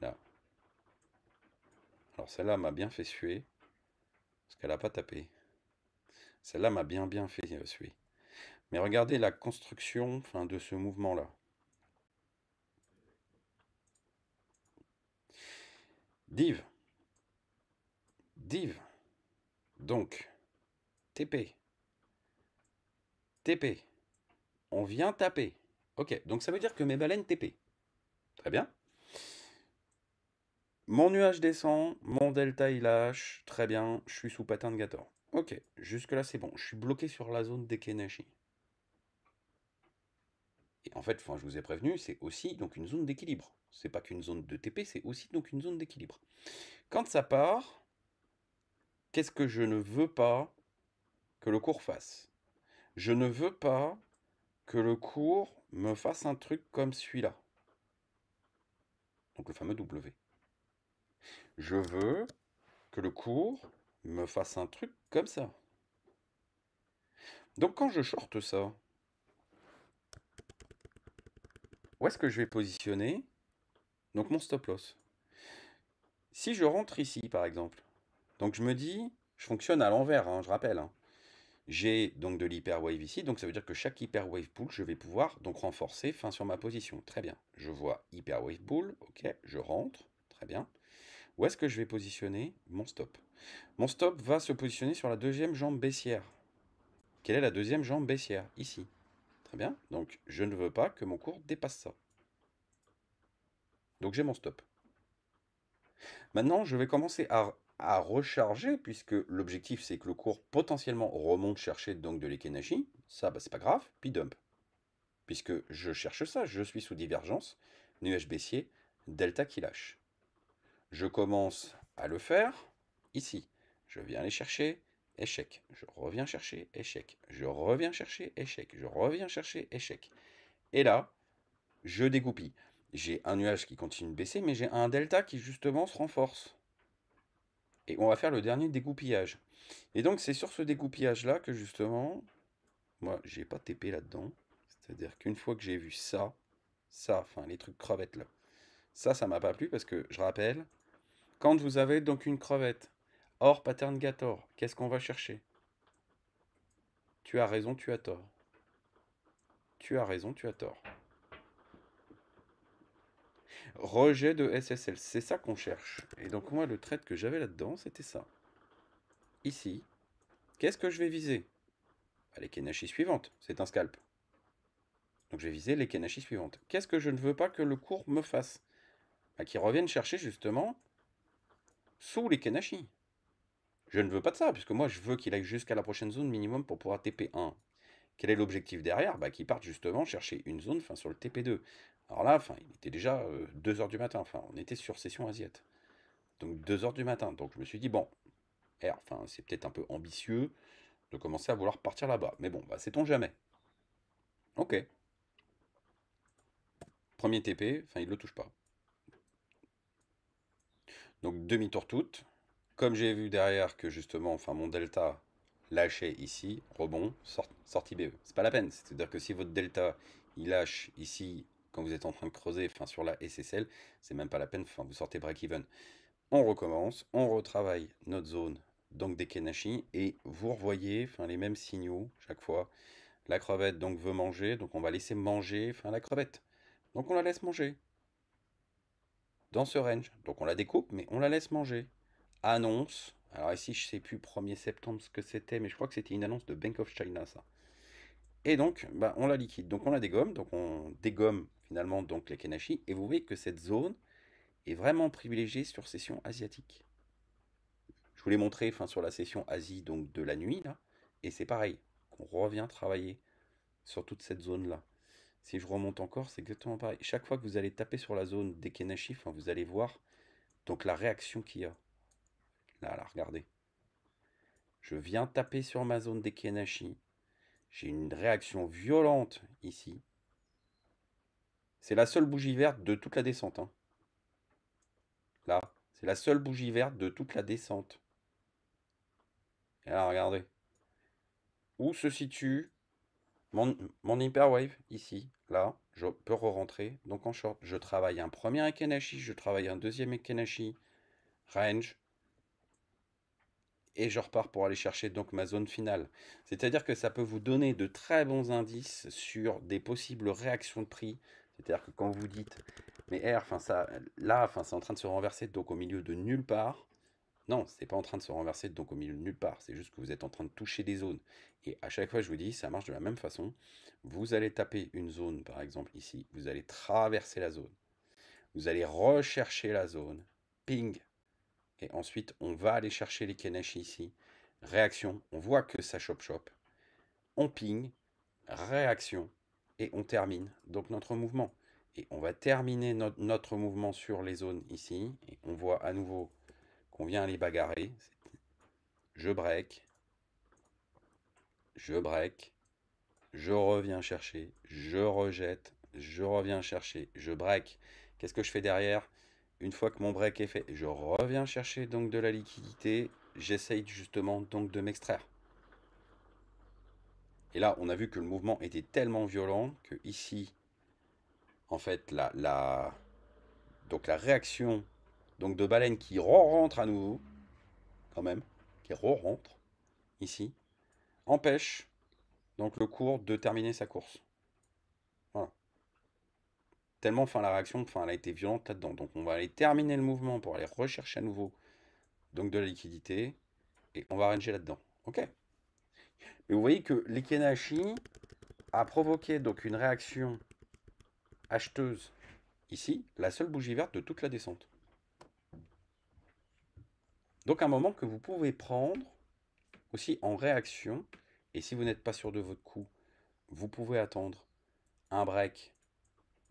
Speaker 1: Là. Alors celle-là m'a bien fait suer. Parce qu'elle n'a pas tapé. Celle-là m'a bien fait suer. Mais regardez la construction de ce mouvement-là. Div. Div. Donc, TP. TP. On vient taper. Ok, donc ça veut dire que mes baleines TP. Très bien. Mon nuage descend, mon delta il lâche. Très bien, je suis sous pattern Gator. Ok, jusque-là c'est bon. Je suis bloqué sur la zone d'Ekenashi. Et en fait, je vous ai prévenu, c'est aussi donc une zone d'équilibre. C'est pas qu'une zone de TP, c'est aussi donc une zone d'équilibre. Quand ça part, qu'est-ce que je ne veux pas que le cours fasse? Je ne veux pas que le cours me fasse un truc comme celui-là. Donc le fameux W. Je veux que le cours me fasse un truc comme ça. Donc quand je shorte ça, où est-ce que je vais positionner donc mon stop loss? Si je rentre ici par exemple, donc je me dis, je fonctionne à l'envers, je rappelle. J'ai donc de l'hyperwave ici, donc ça veut dire que chaque hyperwave pull, je vais pouvoir donc renforcer sur ma position. Très bien. Je vois hyperwave pull, ok, je rentre, très bien. Où est-ce que je vais positionner mon stop? Mon stop va se positionner sur la deuxième jambe baissière. Quelle est la deuxième jambe baissière? Ici. Très bien. Donc je ne veux pas que mon cours dépasse ça. Donc j'ai mon stop. Maintenant, je vais commencer à recharger, puisque l'objectif c'est que le cours potentiellement remonte chercher donc de l'Ekenashi. Ça, c'est pas grave, puis dump. Puisque je cherche ça, je suis sous divergence, nuage baissier, delta qui lâche. Je commence à le faire ici. Je viens aller chercher, échec. Je reviens chercher, échec. Je reviens chercher, échec. Je reviens chercher, échec. Et là, je dégoupille. J'ai un nuage qui continue de baisser, mais j'ai un delta qui justement se renforce. Et on va faire le dernier dégoupillage. Et donc c'est sur ce dégoupillage-là que justement, moi j'ai pas TP là-dedans. C'est-à-dire qu'une fois que j'ai vu ça, les trucs crevettes là, ça m'a pas plu parce que, je rappelle, quand vous avez donc une crevette hors pattern Gator, qu'est-ce qu'on va chercher? Tu as raison, tu as tort. Tu as raison, tu as tort. Rejet de SSL, c'est ça qu'on cherche. Et donc moi, le trade que j'avais là-dedans, c'était ça. Ici, qu'est-ce que je vais viser? Les Kenashi suivantes, c'est un scalp. Donc je vais viser les Kenashi suivantes. Qu'est-ce que je ne veux pas que le cours me fasse? Qu'il revienne chercher justement sous les Kenashi. Je ne veux pas de ça, puisque moi je veux qu'il aille jusqu'à la prochaine zone minimum pour pouvoir TP1. Quel est l'objectif derrière? Qu'il parte justement chercher une zone sur le TP2. Alors là, il était déjà 2h du matin, on était sur session asiate. Donc 2h du matin, donc je me suis dit, bon, c'est peut-être un peu ambitieux de commencer à vouloir partir là-bas. Mais bon, sait-on jamais. Ok. Premier TP, il ne le touche pas. Donc demi-tour toute. Comme j'ai vu derrière que justement, mon delta lâchait ici, rebond, sortie BE. C'est pas la peine. C'est-à-dire que si votre delta il lâche ici quand vous êtes en train de creuser sur la SSL, c'est même pas la peine, vous sortez break-even. On recommence, on retravaille notre zone, donc des Kenashi, et vous revoyez les mêmes signaux chaque fois. La crevette donc veut manger, donc on va laisser manger la crevette. Donc on la laisse manger dans ce range. Donc on la découpe, mais on la laisse manger. Annonce. Alors ici, je sais plus 1er septembre ce que c'était, mais je crois que c'était une annonce de Bank of China, ça. Et donc, on la liquide. Donc on la dégomme. Donc on dégomme finalement donc les Kenashi. Et vous voyez que cette zone est vraiment privilégiée sur session asiatique. Je vous l'ai montré sur la session Asie donc de la nuit, là. Et c'est pareil. On revient travailler sur toute cette zone-là. Si je remonte encore, c'est exactement pareil. Chaque fois que vous allez taper sur la zone des Kenashi, vous allez voir donc la réaction qu'il y a. Là, regardez. Je viens taper sur ma zone des Kenashi. J'ai une réaction violente ici. C'est la seule bougie verte de toute la descente. Là, c'est la seule bougie verte de toute la descente. Et là, regardez. où se situe mon hyperwave, ici, là, je peux re-rentrer, donc en short. Je travaille un premier Ekenashi, je travaille un deuxième Ekenashi, range, et je repars pour aller chercher donc ma zone finale. C'est-à-dire que ça peut vous donner de très bons indices sur des possibles réactions de prix. C'est-à-dire que quand vous dites, mais R, enfin ça, là, enfin c'est en train de se renverser donc au milieu de nulle part. Non, c'est pas en train de se renverser donc au milieu de nulle part. C'est juste que vous êtes en train de toucher des zones. Et à chaque fois, je vous dis, ça marche de la même façon. Vous allez taper une zone, par exemple ici. Vous allez traverser la zone. Vous allez rechercher la zone. Ping. Et ensuite, on va aller chercher les Kenashi ici. Réaction. On voit que ça chope. On ping. Réaction. Et on termine donc notre mouvement. Et on va terminer notre mouvement sur les zones ici. Et on voit à nouveau qu'on vient les bagarrer. Je break, je break, je reviens chercher, je rejette, je reviens chercher, je break. Qu'est-ce que je fais derrière? Une fois que mon break est fait, je reviens chercher donc de la liquidité. J'essaye justement donc de m'extraire. Et là, on a vu que le mouvement était tellement violent que ici, en fait, donc la réaction donc de baleine qui re-rentre à nouveau, quand même, qui re-rentre ici, empêche donc le cours de terminer sa course. Voilà. Tellement, enfin, la réaction, enfin, elle a été violente là-dedans. Donc, on va aller terminer le mouvement pour aller rechercher à nouveau donc de la liquidité et on va ranger là-dedans. Ok. Mais vous voyez que l'Ikenashi a provoqué donc une réaction acheteuse ici, la seule bougie verte de toute la descente. Donc, un moment que vous pouvez prendre aussi en réaction. Et si vous n'êtes pas sûr de votre coup, vous pouvez attendre un break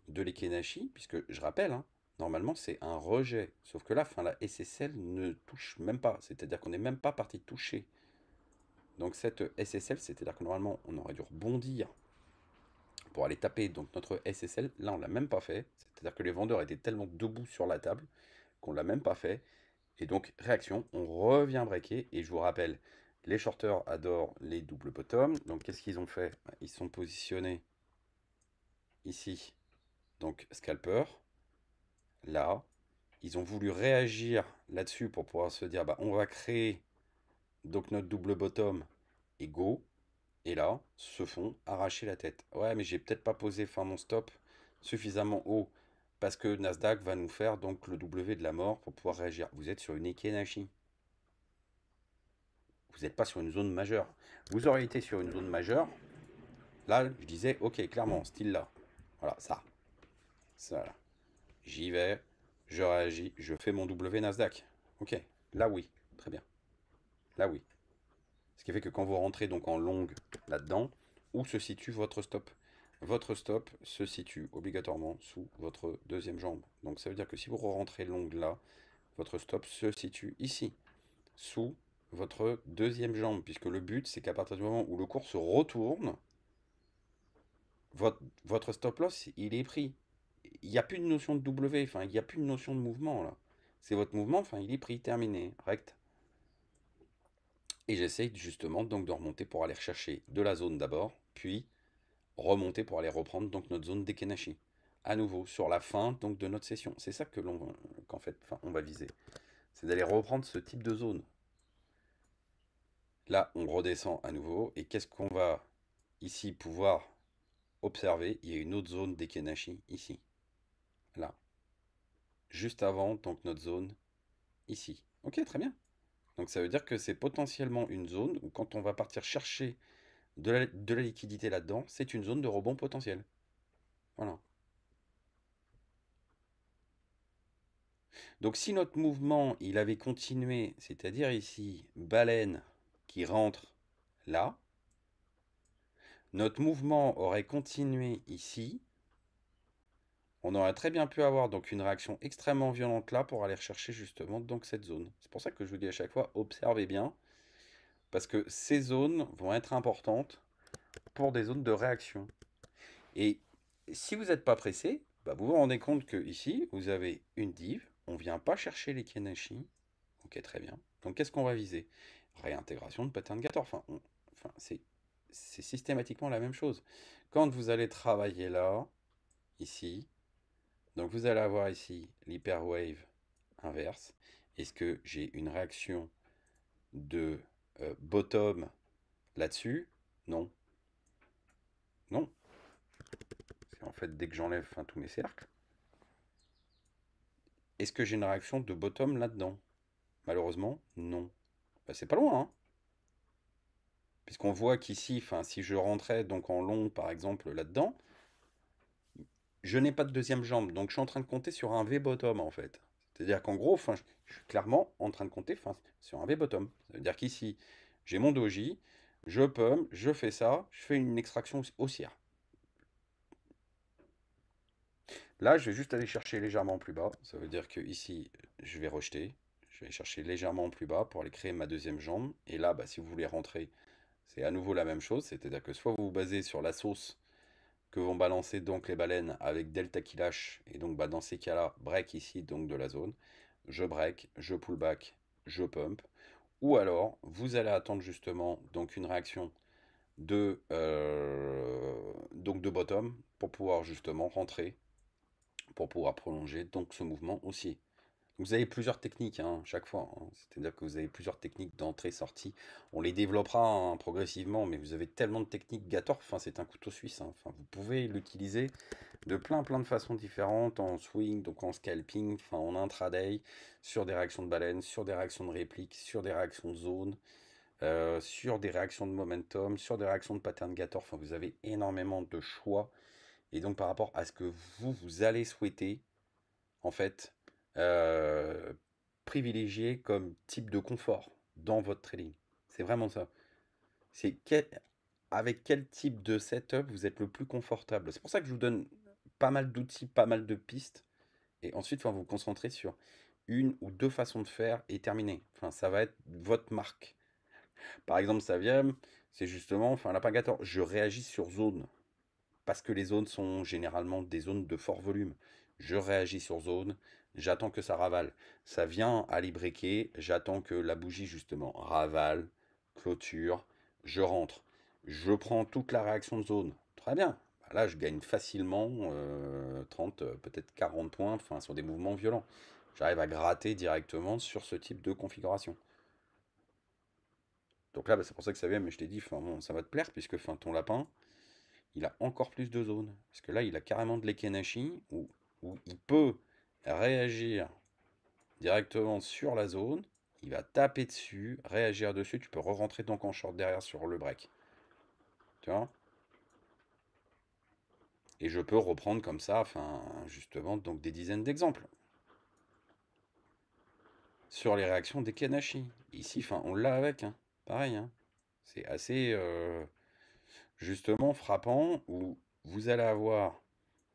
Speaker 1: de l'Ikenashi, puisque je rappelle, hein, normalement c'est un rejet. Sauf que là, la SSL ne touche même pas. C'est-à-dire qu'on n'est même pas parti toucher. Donc cette SSL, c'est-à-dire que normalement on aurait dû rebondir pour aller taper donc notre SSL. Là, on l'a même pas fait. C'est-à-dire que les vendeurs étaient tellement debout sur la table qu'on l'a même pas fait. Et donc, réaction, on revient breaker. Et je vous rappelle, les shorters adorent les double bottom. Donc, qu'est-ce qu'ils ont fait? Ils sont positionnés ici. Donc, scalper. Là. Ils ont voulu réagir là-dessus pour pouvoir se dire, bah, on va créer donc notre double bottom et go. Et là, se font arracher la tête. Ouais, mais j'ai peut-être pas posé mon stop suffisamment haut parce que Nasdaq va nous faire donc le W de la mort pour pouvoir réagir. Vous êtes sur une Ikenashi. Vous n'êtes pas sur une zone majeure. Vous auriez été sur une zone majeure. Là, je disais, ok, clairement, style là. Voilà, ça. Ça, là. J'y vais, je réagis, je fais mon W Nasdaq. Ok, là oui, très bien. Là oui. Ce qui fait que quand vous rentrez donc en longue là-dedans, où se situe votre stop? Votre stop se situe obligatoirement sous votre deuxième jambe. Donc ça veut dire que si vous rentrez longue là, votre stop se situe ici, sous votre deuxième jambe, puisque le but c'est qu'à partir du moment où le cours se retourne, votre stop loss il est pris. Il n'y a plus de notion de W, enfin il n'y a plus de notion de mouvement là. C'est votre mouvement, enfin il est pris, terminé, rect. Et j'essaye justement donc de remonter pour aller rechercher de la zone d'abord, puis remonter pour aller reprendre donc notre zone d'Ekenashi. À nouveau, sur la fin donc de notre session. C'est ça que qu'en fait, on va viser. C'est d'aller reprendre ce type de zone. Là, on redescend à nouveau. Et qu'est-ce qu'on va ici pouvoir observer? Il y a une autre zone d'Ekenashi ici. Là. Juste avant donc notre zone ici. Ok, très bien. Donc ça veut dire que c'est potentiellement une zone où quand on va partir chercher de la liquidité là-dedans, c'est une zone de rebond potentiel. Voilà. Donc si notre mouvement, il avait continué, c'est-à-dire ici, baleine qui rentre là, notre mouvement aurait continué ici, on aurait très bien pu avoir donc une réaction extrêmement violente là pour aller rechercher justement donc cette zone. C'est pour ça que je vous dis à chaque fois, observez bien, parce que ces zones vont être importantes pour des zones de réaction. Et si vous n'êtes pas pressé, bah vous vous rendez compte que ici, vous avez une div, on ne vient pas chercher les Kenashi. Ok, très bien. Donc qu'est-ce qu'on va viser? Réintégration de pattern Gator. C'est c'est systématiquement la même chose. Quand vous allez travailler là, ici, donc vous allez avoir ici l'hyperwave inverse. Est-ce que j'ai une réaction de bottom là-dessus? Non. Non. En fait, dès que j'enlève tous mes cercles, est-ce que j'ai une réaction de bottom là-dedans? Malheureusement, non. Bah, c'est pas loin, hein. Puisqu'on voit qu'ici, si je rentrais donc en long, par exemple, là-dedans, je n'ai pas de deuxième jambe. Donc, je suis en train de compter sur un V-bottom, en fait. C'est-à-dire qu'en gros, je suis clairement en train de compter sur un V-bottom. Ça veut dire qu'ici, j'ai mon doji, je pump, je fais ça, je fais une extraction haussière. Là, je vais juste aller chercher légèrement plus bas. Ça veut dire que ici, je vais rejeter. Je vais aller chercher légèrement plus bas pour aller créer ma deuxième jambe. Et là, bah, si vous voulez rentrer, c'est à nouveau la même chose. C'est-à-dire que soit vous vous basez sur la sauce que vont balancer donc les baleines avec delta qui lâche. Et donc, bah, dans ces cas-là, break ici, donc de la zone. Je break, je pull back, je pump. Ou alors, vous allez attendre justement donc une réaction donc de bottom pour pouvoir justement rentrer pour pouvoir prolonger donc ce mouvement aussi. Vous avez plusieurs techniques chaque fois, hein. C'est-à-dire que vous avez plusieurs techniques d'entrée-sortie. On les développera progressivement, mais vous avez tellement de techniques. Gator, c'est un couteau suisse, hein. Vous pouvez l'utiliser de plein de façons différentes, en swing, donc en scalping, en intraday, sur des réactions de baleine, sur des réactions de réplique, sur des réactions de zone, sur des réactions de momentum, sur des réactions de pattern Gator. Vous avez énormément de choix. Et donc par rapport à ce que vous allez souhaiter, en fait, euh, privilégier comme type de confort dans votre trading. C'est vraiment ça. C'est avec quel type de setup vous êtes le plus confortable. C'est pour ça que je vous donne pas mal d'outils, pas mal de pistes. Et ensuite, vous vous concentrez sur une ou deux façons de faire et terminer. Ça va être votre marque. Par exemple, Saviem, c'est justement, l'apagator, je réagis sur zone. Parce que les zones sont généralement des zones de fort volume. Je réagis sur zone, j'attends que ça ravale. Ça vient aller breaker, j'attends que la bougie justement ravale, clôture, je rentre. Je prends toute la réaction de zone. Très bien. Là, je gagne facilement 30, peut-être 40 points sur des mouvements violents. J'arrive à gratter directement sur ce type de configuration. Donc là, c'est pour ça que ça vient, mais je t'ai dit, bon, ça va te plaire, puisque ton lapin, il a encore plus de zones. Parce que là, il a carrément de l'Ekenashi où il peut réagir directement sur la zone. Il va taper dessus, réagir dessus. Tu peux re-rentrer donc en short derrière sur le break. Tu vois? Et je peux reprendre comme ça, justement, donc des dizaines d'exemples. Sur les réactions des Kenashi. Ici, on l'a avec, hein. Pareil, hein. C'est assez, justement, frappant où vous allez avoir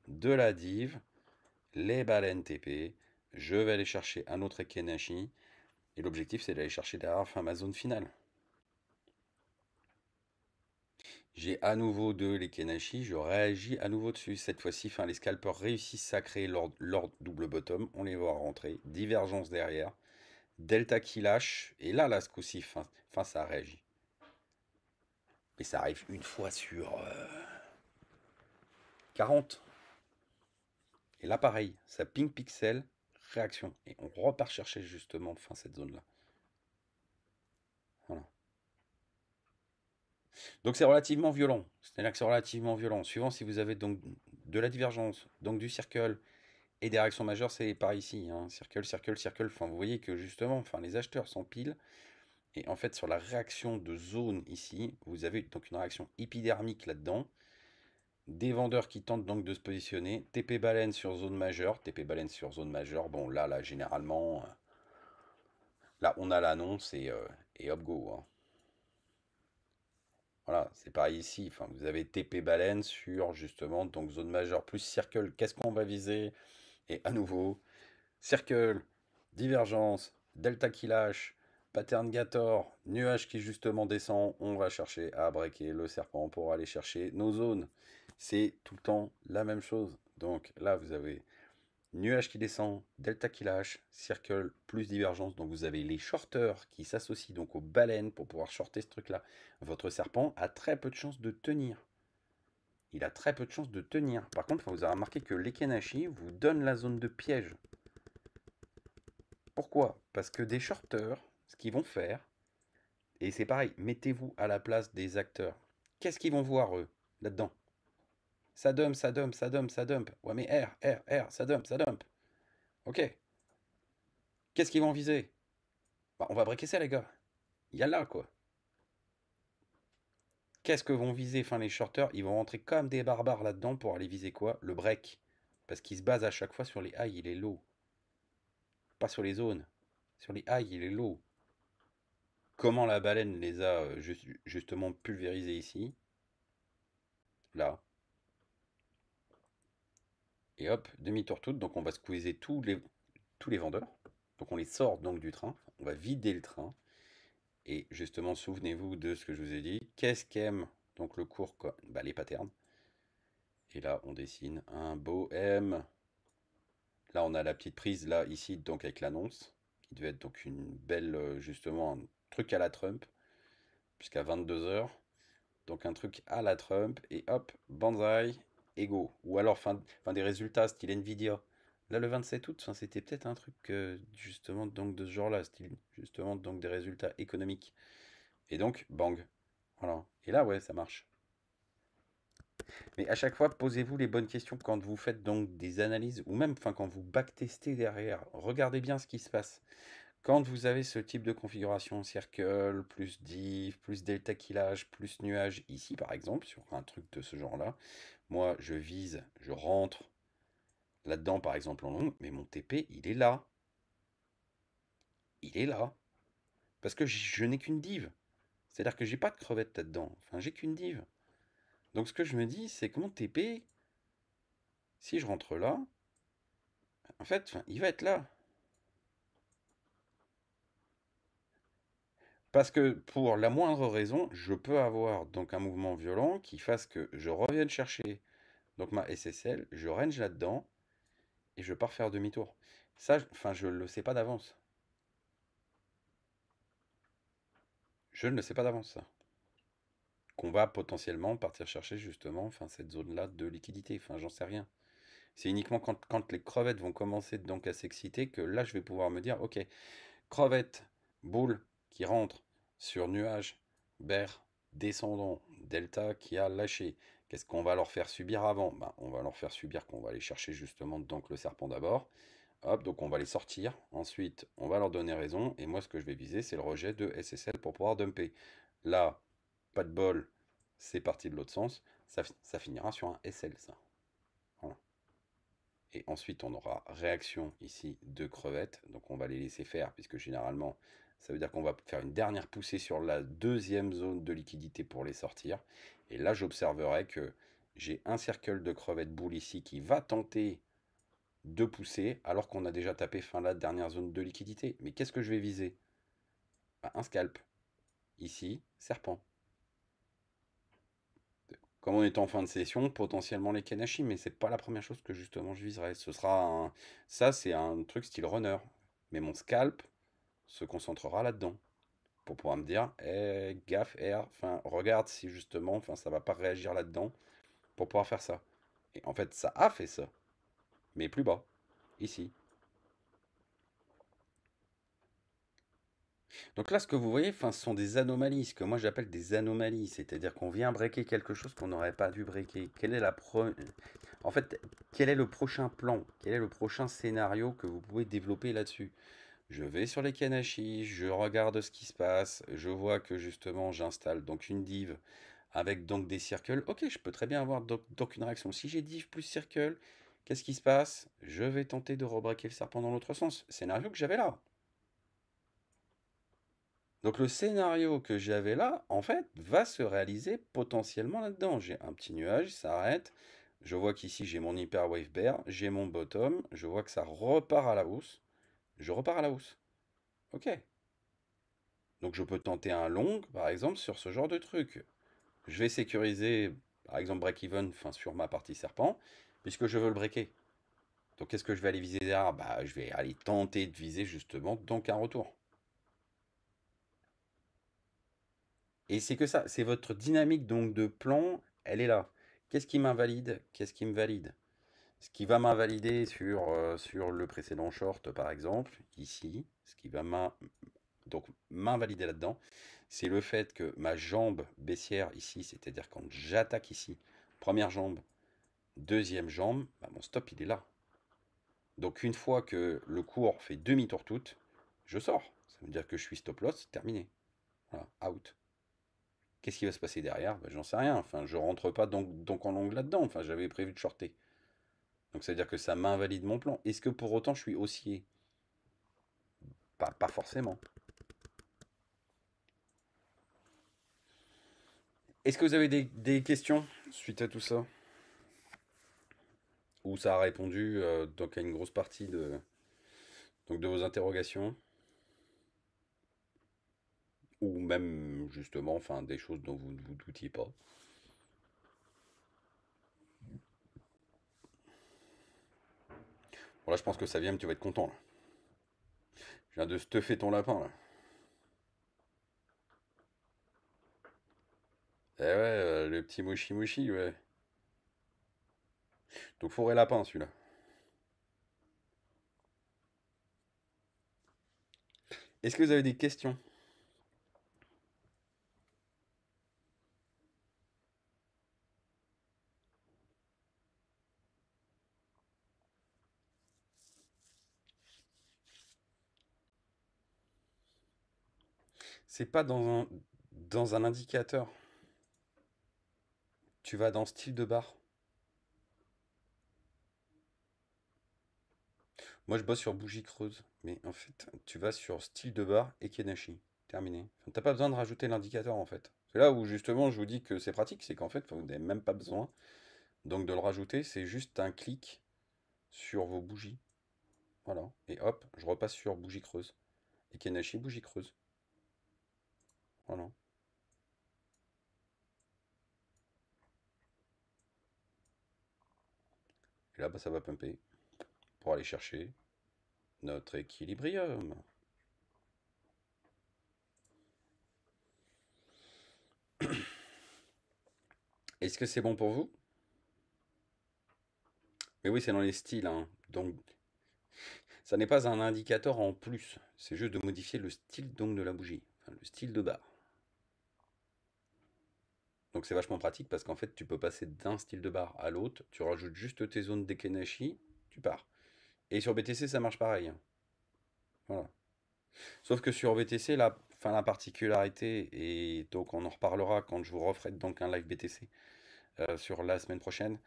Speaker 1: de la div, les baleines TP, je vais aller chercher un autre Ekenashi, et l'objectif c'est d'aller chercher derrière ma zone finale. J'ai à nouveau de l'Ekenashi, je réagis à nouveau dessus. Cette fois-ci, les scalpers réussissent à créer leur double bottom, on les voit rentrer, divergence derrière, delta qui lâche, et là ce coup-ci, ça réagit. Mais ça arrive une fois sur 40. Et là pareil, ça ping pixel, réaction. Et on repart chercher justement cette zone-là. Voilà. Donc c'est relativement violent. C'est-à-dire que c'est relativement violent. Suivant si vous avez donc de la divergence, donc du circle et des réactions majeures, c'est par ici. Hein. Circle, circle, circle. Vous voyez que justement, les acheteurs s'empilent. Et en fait, sur la réaction de zone ici, vous avez donc une réaction épidermique là-dedans. Des vendeurs qui tentent donc de se positionner. TP baleine sur zone majeure. TP baleine sur zone majeure. Bon, là généralement, là, on a l'annonce et hop go. Hein. Voilà, c'est pareil ici. Vous avez TP baleine sur justement donc zone majeure plus circle. Qu'est-ce qu'on va viser? Et à nouveau, circle, divergence, delta qui lâche, pattern Gator, nuage qui justement descend. On va chercher à breaker le serpent pour aller chercher nos zones. C'est tout le temps la même chose. Donc là, vous avez nuage qui descend, delta qui lâche, circle plus divergence. Donc vous avez les shorteurs qui s'associent donc aux baleines pour pouvoir shorter ce truc-là. Votre serpent a très peu de chances de tenir. Il a très peu de chances de tenir. Par contre, vous avez remarqué que l'Ekenashi vous donne la zone de piège. Pourquoi? Parce que des shorteurs, ce qu'ils vont faire, et c'est pareil, mettez-vous à la place des acteurs. Qu'est-ce qu'ils vont voir, eux, là-dedans? Ça dump, ça dump, ça dump, ça dump. Ouais, mais R, ça dump, ça dump. Ok. Qu'est-ce qu'ils vont viser? Bah, on va breaker ça, les gars. Il y a là, quoi. Qu'est-ce que vont viser, enfin, les shorters? Ils vont rentrer comme des barbares là-dedans pour aller viser quoi? Le break. Parce qu'ils se basent à chaque fois sur les highs et les lows. Pas sur les zones. Sur les highs et les lows. Comment la baleine les a justement pulvérisés ici? Là. Et hop, demi-tour toute. Donc on va squeezer tous les vendeurs. Donc on les sort donc du train. On va vider le train. Et justement, souvenez-vous de ce que je vous ai dit. Qu'est-ce qu'aime donc le cours? Bah, les patterns. Et là, on dessine un beau M. Là, on a la petite prise, là, ici, donc avec l'annonce, qui devait être donc une belle, justement, un truc à la Trump, jusqu'à 22 heures. Donc un truc à la Trump, et hop, banzai, et go. Ou alors, fin des résultats, style Nvidia. Là, le 27 août, c'était peut-être un truc, justement, donc de ce genre-là, style, justement, donc des résultats économiques. Et donc, bang. Voilà. Et là, ouais, ça marche. Mais à chaque fois, posez-vous les bonnes questions quand vous faites donc des analyses ou même quand vous backtestez derrière. Regardez bien ce qui se passe. Quand vous avez ce type de configuration, circle, plus div, plus delta killage, plus nuage, ici par exemple, sur un truc de ce genre-là, moi je vise, je rentre là-dedans par exemple en long, mais mon TP il est là. Il est là. Parce que je n'ai qu'une div. C'est-à-dire que j'ai pas de crevette là-dedans. Enfin, j'ai qu'une div. Donc ce que je me dis, c'est que mon TP, si je rentre là, en fait, il va être là. Parce que pour la moindre raison, je peux avoir donc un mouvement violent qui fasse que je revienne chercher donc ma SSL, je range là-dedans et je pars faire demi-tour. Ça, je ne le sais pas d'avance. Je ne le sais pas d'avance, ça. Qu'on va potentiellement partir chercher justement cette zone-là de liquidité. Enfin, j'en sais rien. C'est uniquement quand les crevettes vont commencer donc à s'exciter que là, je vais pouvoir me dire, ok, crevette, boule qui rentre sur nuage, bear, descendant, delta qui a lâché. Qu'est-ce qu'on va leur faire subir avant? Ben, on va leur faire subir qu'on va aller chercher justement donc le serpent d'abord. Hop, donc on va les sortir. Ensuite, on va leur donner raison. Et moi, ce que je vais viser, c'est le rejet de SSL pour pouvoir dumper. Là, pas de bol, c'est parti de l'autre sens. Ça finira sur un SL, ça. Voilà. Et ensuite, on aura réaction ici de crevettes. Donc on va les laisser faire, puisque généralement, ça veut dire qu'on va faire une dernière poussée sur la deuxième zone de liquidité pour les sortir. Et là, j'observerai que j'ai un cercle de crevettes boule ici qui va tenter de pousser, alors qu'on a déjà tapé fin la dernière zone de liquidité. Mais qu'est-ce que je vais viser? Bah, un scalp. Ici, serpent. Comme on est en fin de session, potentiellement les Kenashi, mais c'est pas la première chose que justement je viserai. Ça, c'est un truc style runner. Mais mon scalp se concentrera là-dedans. Pour pouvoir me dire, gaffe, R, regarde si justement, ça va pas réagir là-dedans. Pour pouvoir faire ça. Et en fait, ça a fait ça. Mais plus bas. Ici. Donc là, ce que vous voyez, ce sont des anomalies, ce que moi j'appelle des anomalies, c'est-à-dire qu'on vient breaker quelque chose qu'on n'aurait pas dû breaker. En fait, quel est le prochain plan? Quel est le prochain scénario que vous pouvez développer là-dessus? Je vais sur les Kanashi, je regarde ce qui se passe, je vois que justement j'installe donc une div avec donc des circles. Ok, je peux très bien avoir donc une réaction. Si j'ai div plus circle, qu'est-ce qui se passe? Je vais tenter de rebreaker le serpent dans l'autre sens. Scénario que j'avais là. Donc le scénario que j'avais là, en fait, va se réaliser potentiellement là-dedans. J'ai un petit nuage, ça arrête. Je vois qu'ici j'ai mon hyper wave bear, j'ai mon bottom, je vois que ça repart à la hausse. Je repars à la hausse. Ok. Donc je peux tenter un long, par exemple, sur ce genre de truc. Je vais sécuriser, par exemple, break-even sur ma partie serpent, puisque je veux le breaker. Donc qu'est-ce que je vais aller viser derrière? Bah, je vais aller tenter de viser justement donc un retour. Et c'est que ça, c'est votre dynamique donc de plan, elle est là. Qu'est-ce qui m'invalide? Qu'est-ce qui me valide? Ce qui va m'invalider sur le précédent short, par exemple, ici, ce qui va donc m'invalider là-dedans, c'est le fait que ma jambe baissière ici, c'est-à-dire quand j'attaque ici, première jambe, deuxième jambe, bah, mon stop il est là. Donc une fois que le cours fait demi-tour toute, je sors. Ça veut dire que je suis stop loss, terminé. Voilà, out. Qu'est-ce qui va se passer derrière? Bah, j'en sais rien. Enfin, je rentre pas donc en longue là-dedans. Enfin, j'avais prévu de shorter. Donc ça veut dire que ça m'invalide mon plan. Est-ce que pour autant je suis haussier? Pas forcément. Est-ce que vous avez des questions suite à tout ça? Ou ça a répondu donc à une grosse partie de vos interrogations? Ou même justement enfin, des choses dont vous ne vous doutiez pas? Bon, là, je pense que ça vient, mais tu vas être content là. Je viens de stuffer ton lapin là. Eh ouais, le petit mouchi mouchi, ouais. Donc forêt lapin celui-là. Est-ce que vous avez des questions? C'est pas dans un indicateur. Tu vas dans style de barre. Moi, je bosse sur bougie creuse. Mais en fait, tu vas sur style de barre et Kenashi. Terminé. Enfin, t'as pas besoin de rajouter l'indicateur en fait. C'est là où justement je vous dis que c'est pratique, c'est qu'en fait, vous n'avez même pas besoin. Donc de le rajouter, c'est juste un clic sur vos bougies. Voilà. Et hop, je repasse sur bougie creuse. Et Kenashi, bougie creuse. Voilà. Et là, bah, ça va pumper pour aller chercher notre équilibrium. Est-ce que c'est bon pour vous? Mais oui, c'est dans les styles, hein. Donc, ça n'est pas un indicateur en plus. C'est juste de modifier le style donc de la bougie. Enfin, le style de barre. Donc c'est vachement pratique parce qu'en fait, tu peux passer d'un style de barre à l'autre. Tu rajoutes juste tes zones d'Ekenashi, tu pars. Et sur BTC, ça marche pareil, hein. Voilà. Sauf que sur BTC, la particularité, et donc on en reparlera quand je vous referai donc un live BTC sur la semaine prochaine.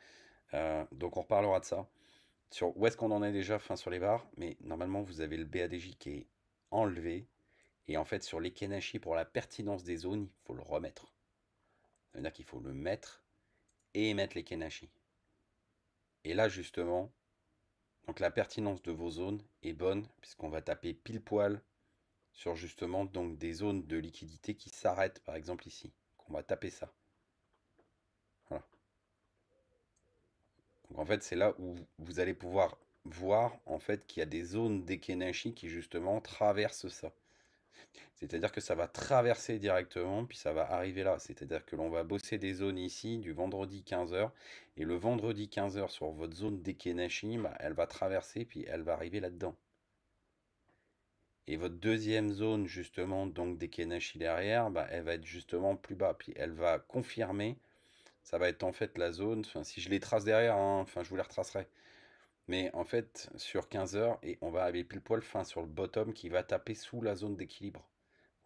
Speaker 1: Donc on reparlera de ça. Sur où est-ce qu'on en est déjà, enfin sur les barres, mais normalement vous avez le BADJ qui est enlevé. Et en fait, sur les Kenashi, pour la pertinence des zones, il faut le remettre. Ça veut dire qu'il faut le mettre et mettre les Kenashi. Et là, justement, donc la pertinence de vos zones est bonne, puisqu'on va taper pile poil sur justement donc des zones de liquidité qui s'arrêtent, par exemple ici. Donc on va taper ça. Voilà. Donc en fait, c'est là où vous allez pouvoir voir en fait qu'il y a des zones d'Ekenashi qui justement traversent ça. C'est-à-dire que ça va traverser directement, puis ça va arriver là. C'est-à-dire que l'on va bosser des zones ici du vendredi 15h, et le vendredi 15h sur votre zone d'Ekenashi, bah, elle va traverser, puis elle va arriver là-dedans. Et votre deuxième zone, justement, donc d'Ekenashi derrière, bah, elle va être justement plus bas, puis elle va confirmer. Ça va être en fait la zone, enfin, si je les trace derrière, hein, enfin, je vous les retracerai. Mais en fait, sur 15 heures, et on va arriver pile poil fin sur le bottom qui va taper sous la zone d'équilibre.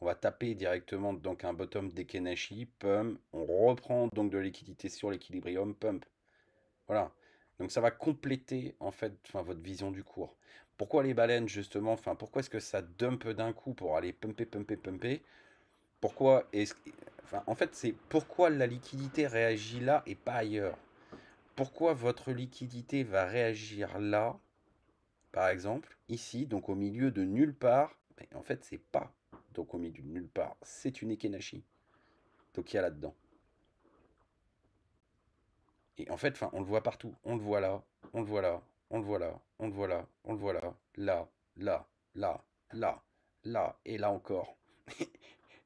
Speaker 1: On va taper directement donc un bottom d'Ekenashi, pump, on reprend donc de la liquidité sur l'équilibrium, pump. Voilà. Donc ça va compléter en fait enfin, votre vision du cours. Pourquoi les baleines justement, enfin pourquoi est-ce que ça dump d'un coup pour aller pumper, pumper, pumper? Pourquoi est-ce enfin en fait c'est pourquoi la liquidité réagit là et pas ailleurs? Pourquoi votre liquidité va réagir là, par exemple, ici, donc au milieu de nulle part? Mais en fait c'est pas donc au milieu de nulle part, c'est une Ekenashi. Donc il y a là-dedans. Et en fait, enfin, on le voit partout. On le voit là, on le voit là, on le voit là, on le voit là, on le voit là, là, là, là, là, là, et là encore.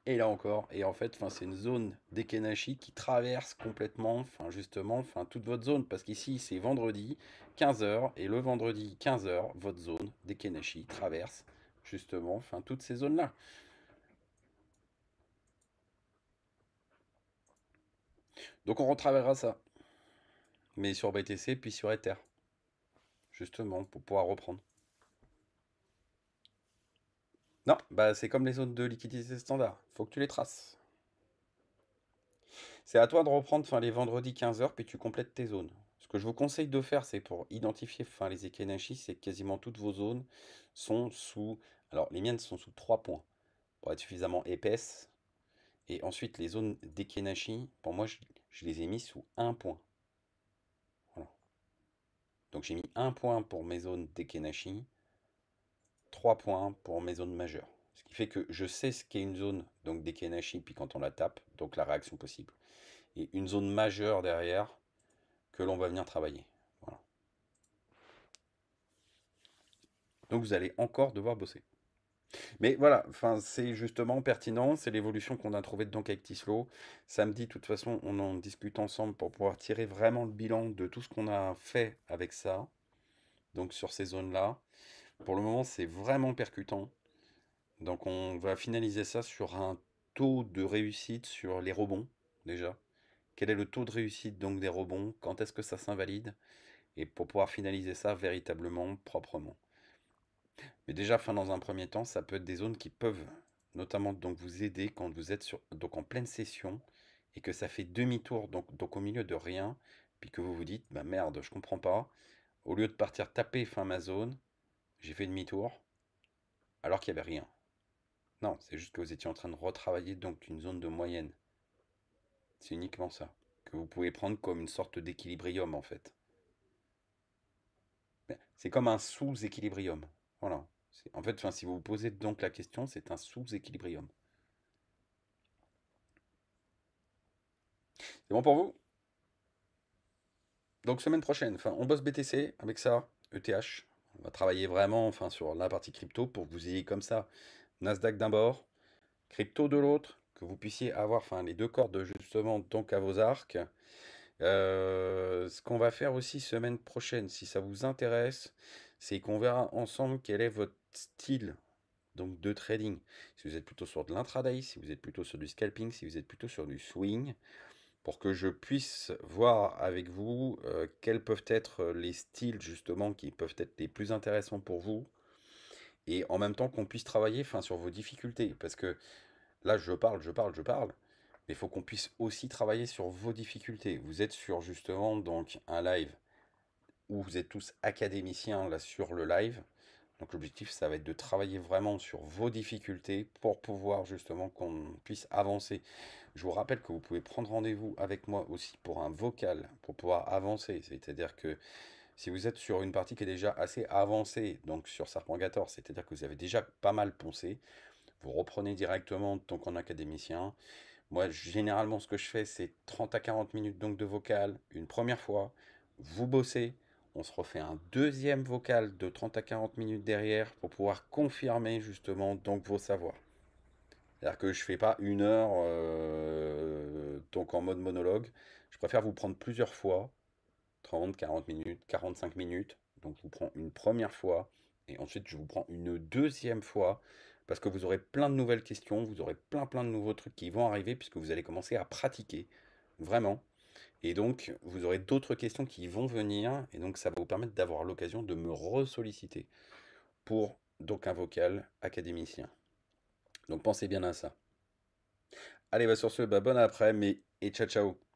Speaker 1: Et là encore, et en fait, enfin, c'est une zone d'Ekenashi qui traverse complètement, enfin, justement, enfin, toute votre zone, parce qu'ici, c'est vendredi 15 h et le vendredi 15 h, votre zone d'Ekenashi traverse, justement, enfin, toutes ces zones-là. Donc, on retravaillera ça, mais sur BTC, puis sur Ether, justement, pour pouvoir reprendre. Non, bah, c'est comme les zones de liquidité standard, faut que tu les traces. C'est à toi de reprendre enfin, les vendredis 15 h, puis tu complètes tes zones. Ce que je vous conseille de faire, c'est pour identifier enfin, les Ekenashi, c'est que quasiment toutes vos zones sont sous... Alors, les miennes sont sous 3 points, pour être suffisamment épaisses. Et ensuite, les zones d'Ekenashi, pour moi, je les ai mis sous 1 point. Voilà. Donc, j'ai mis 1 point pour mes zones d'Ekenashi, 3 points pour mes zones majeures. Ce qui fait que je sais ce qu'est une zone donc d'Ekenashi, puis quand on la tape, donc la réaction possible. Et une zone majeure derrière, que l'on va venir travailler. Voilà. Donc vous allez encore devoir bosser. Mais voilà, enfin, c'est justement pertinent, c'est l'évolution qu'on a trouvée donc avec Tislo. Samedi, de toute façon, on en discute ensemble pour pouvoir tirer vraiment le bilan de tout ce qu'on a fait avec ça, donc sur ces zones-là. Pour le moment, c'est vraiment percutant. Donc on va finaliser ça sur un taux de réussite sur les rebonds, déjà. Quel est le taux de réussite donc des rebonds? Quand est-ce que ça s'invalide? Et pour pouvoir finaliser ça véritablement, proprement. Mais déjà, enfin, dans un premier temps, ça peut être des zones qui peuvent notamment donc vous aider quand vous êtes donc en pleine session et que ça fait demi-tour donc au milieu de rien, puis que vous vous dites, bah merde, je comprends pas. Au lieu de partir taper fin ma zone, j'ai fait demi-tour alors qu'il n'y avait rien. Non, c'est juste que vous étiez en train de retravailler donc une zone de moyenne. C'est uniquement ça. Que vous pouvez prendre comme une sorte d'équilibrium en fait. C'est comme un sous-équilibrium. Voilà. En fait, enfin, si vous vous posez donc la question, c'est un sous-équilibrium. C'est bon pour vous? Donc semaine prochaine, enfin, on bosse BTC avec ça, ETH. On va travailler vraiment enfin, sur la partie crypto pour que vous ayez comme ça Nasdaq d'un bord, crypto de l'autre, que vous puissiez avoir enfin, les deux cordes justement donc à vos arcs. Ce qu'on va faire aussi semaine prochaine, si ça vous intéresse, c'est qu'on verra ensemble quel est votre style donc de trading. Si vous êtes plutôt sur de l'intraday, si vous êtes plutôt sur du scalping, si vous êtes plutôt sur du swing, pour que je puisse voir avec vous quels peuvent être les styles justement qui peuvent être les plus intéressants pour vous et en même temps qu'on puisse travailler enfin, sur vos difficultés parce que là je parle mais il faut qu'on puisse aussi travailler sur vos difficultés. Vous êtes sur justement donc un live où vous êtes tous académiciens là sur le live. Donc l'objectif, ça va être de travailler vraiment sur vos difficultés pour pouvoir justement qu'on puisse avancer. Je vous rappelle que vous pouvez prendre rendez-vous avec moi aussi pour un vocal, pour pouvoir avancer. C'est-à-dire que si vous êtes sur une partie qui est déjà assez avancée, donc sur Serpengator, c'est-à-dire que vous avez déjà pas mal poncé, vous reprenez directement donc en académicien. Moi, généralement, ce que je fais, c'est 30 à 40 minutes donc de vocal, une première fois, vous bossez, on se refait un deuxième vocal de 30 à 40 minutes derrière pour pouvoir confirmer justement donc vos savoirs. C'est-à-dire que je ne fais pas 1 heure donc en mode monologue. Je préfère vous prendre plusieurs fois, 30, 40 minutes, 45 minutes. Donc je vous prends une première fois et ensuite je vous prends une deuxième fois parce que vous aurez plein de nouvelles questions, vous aurez plein de nouveaux trucs qui vont arriver puisque vous allez commencer à pratiquer vraiment. Et donc vous aurez d'autres questions qui vont venir et donc ça va vous permettre d'avoir l'occasion de me ressolliciter pour donc un vocal académicien. Donc pensez bien à ça. Allez, bah sur ce, bah, bonne après-midi et ciao ciao.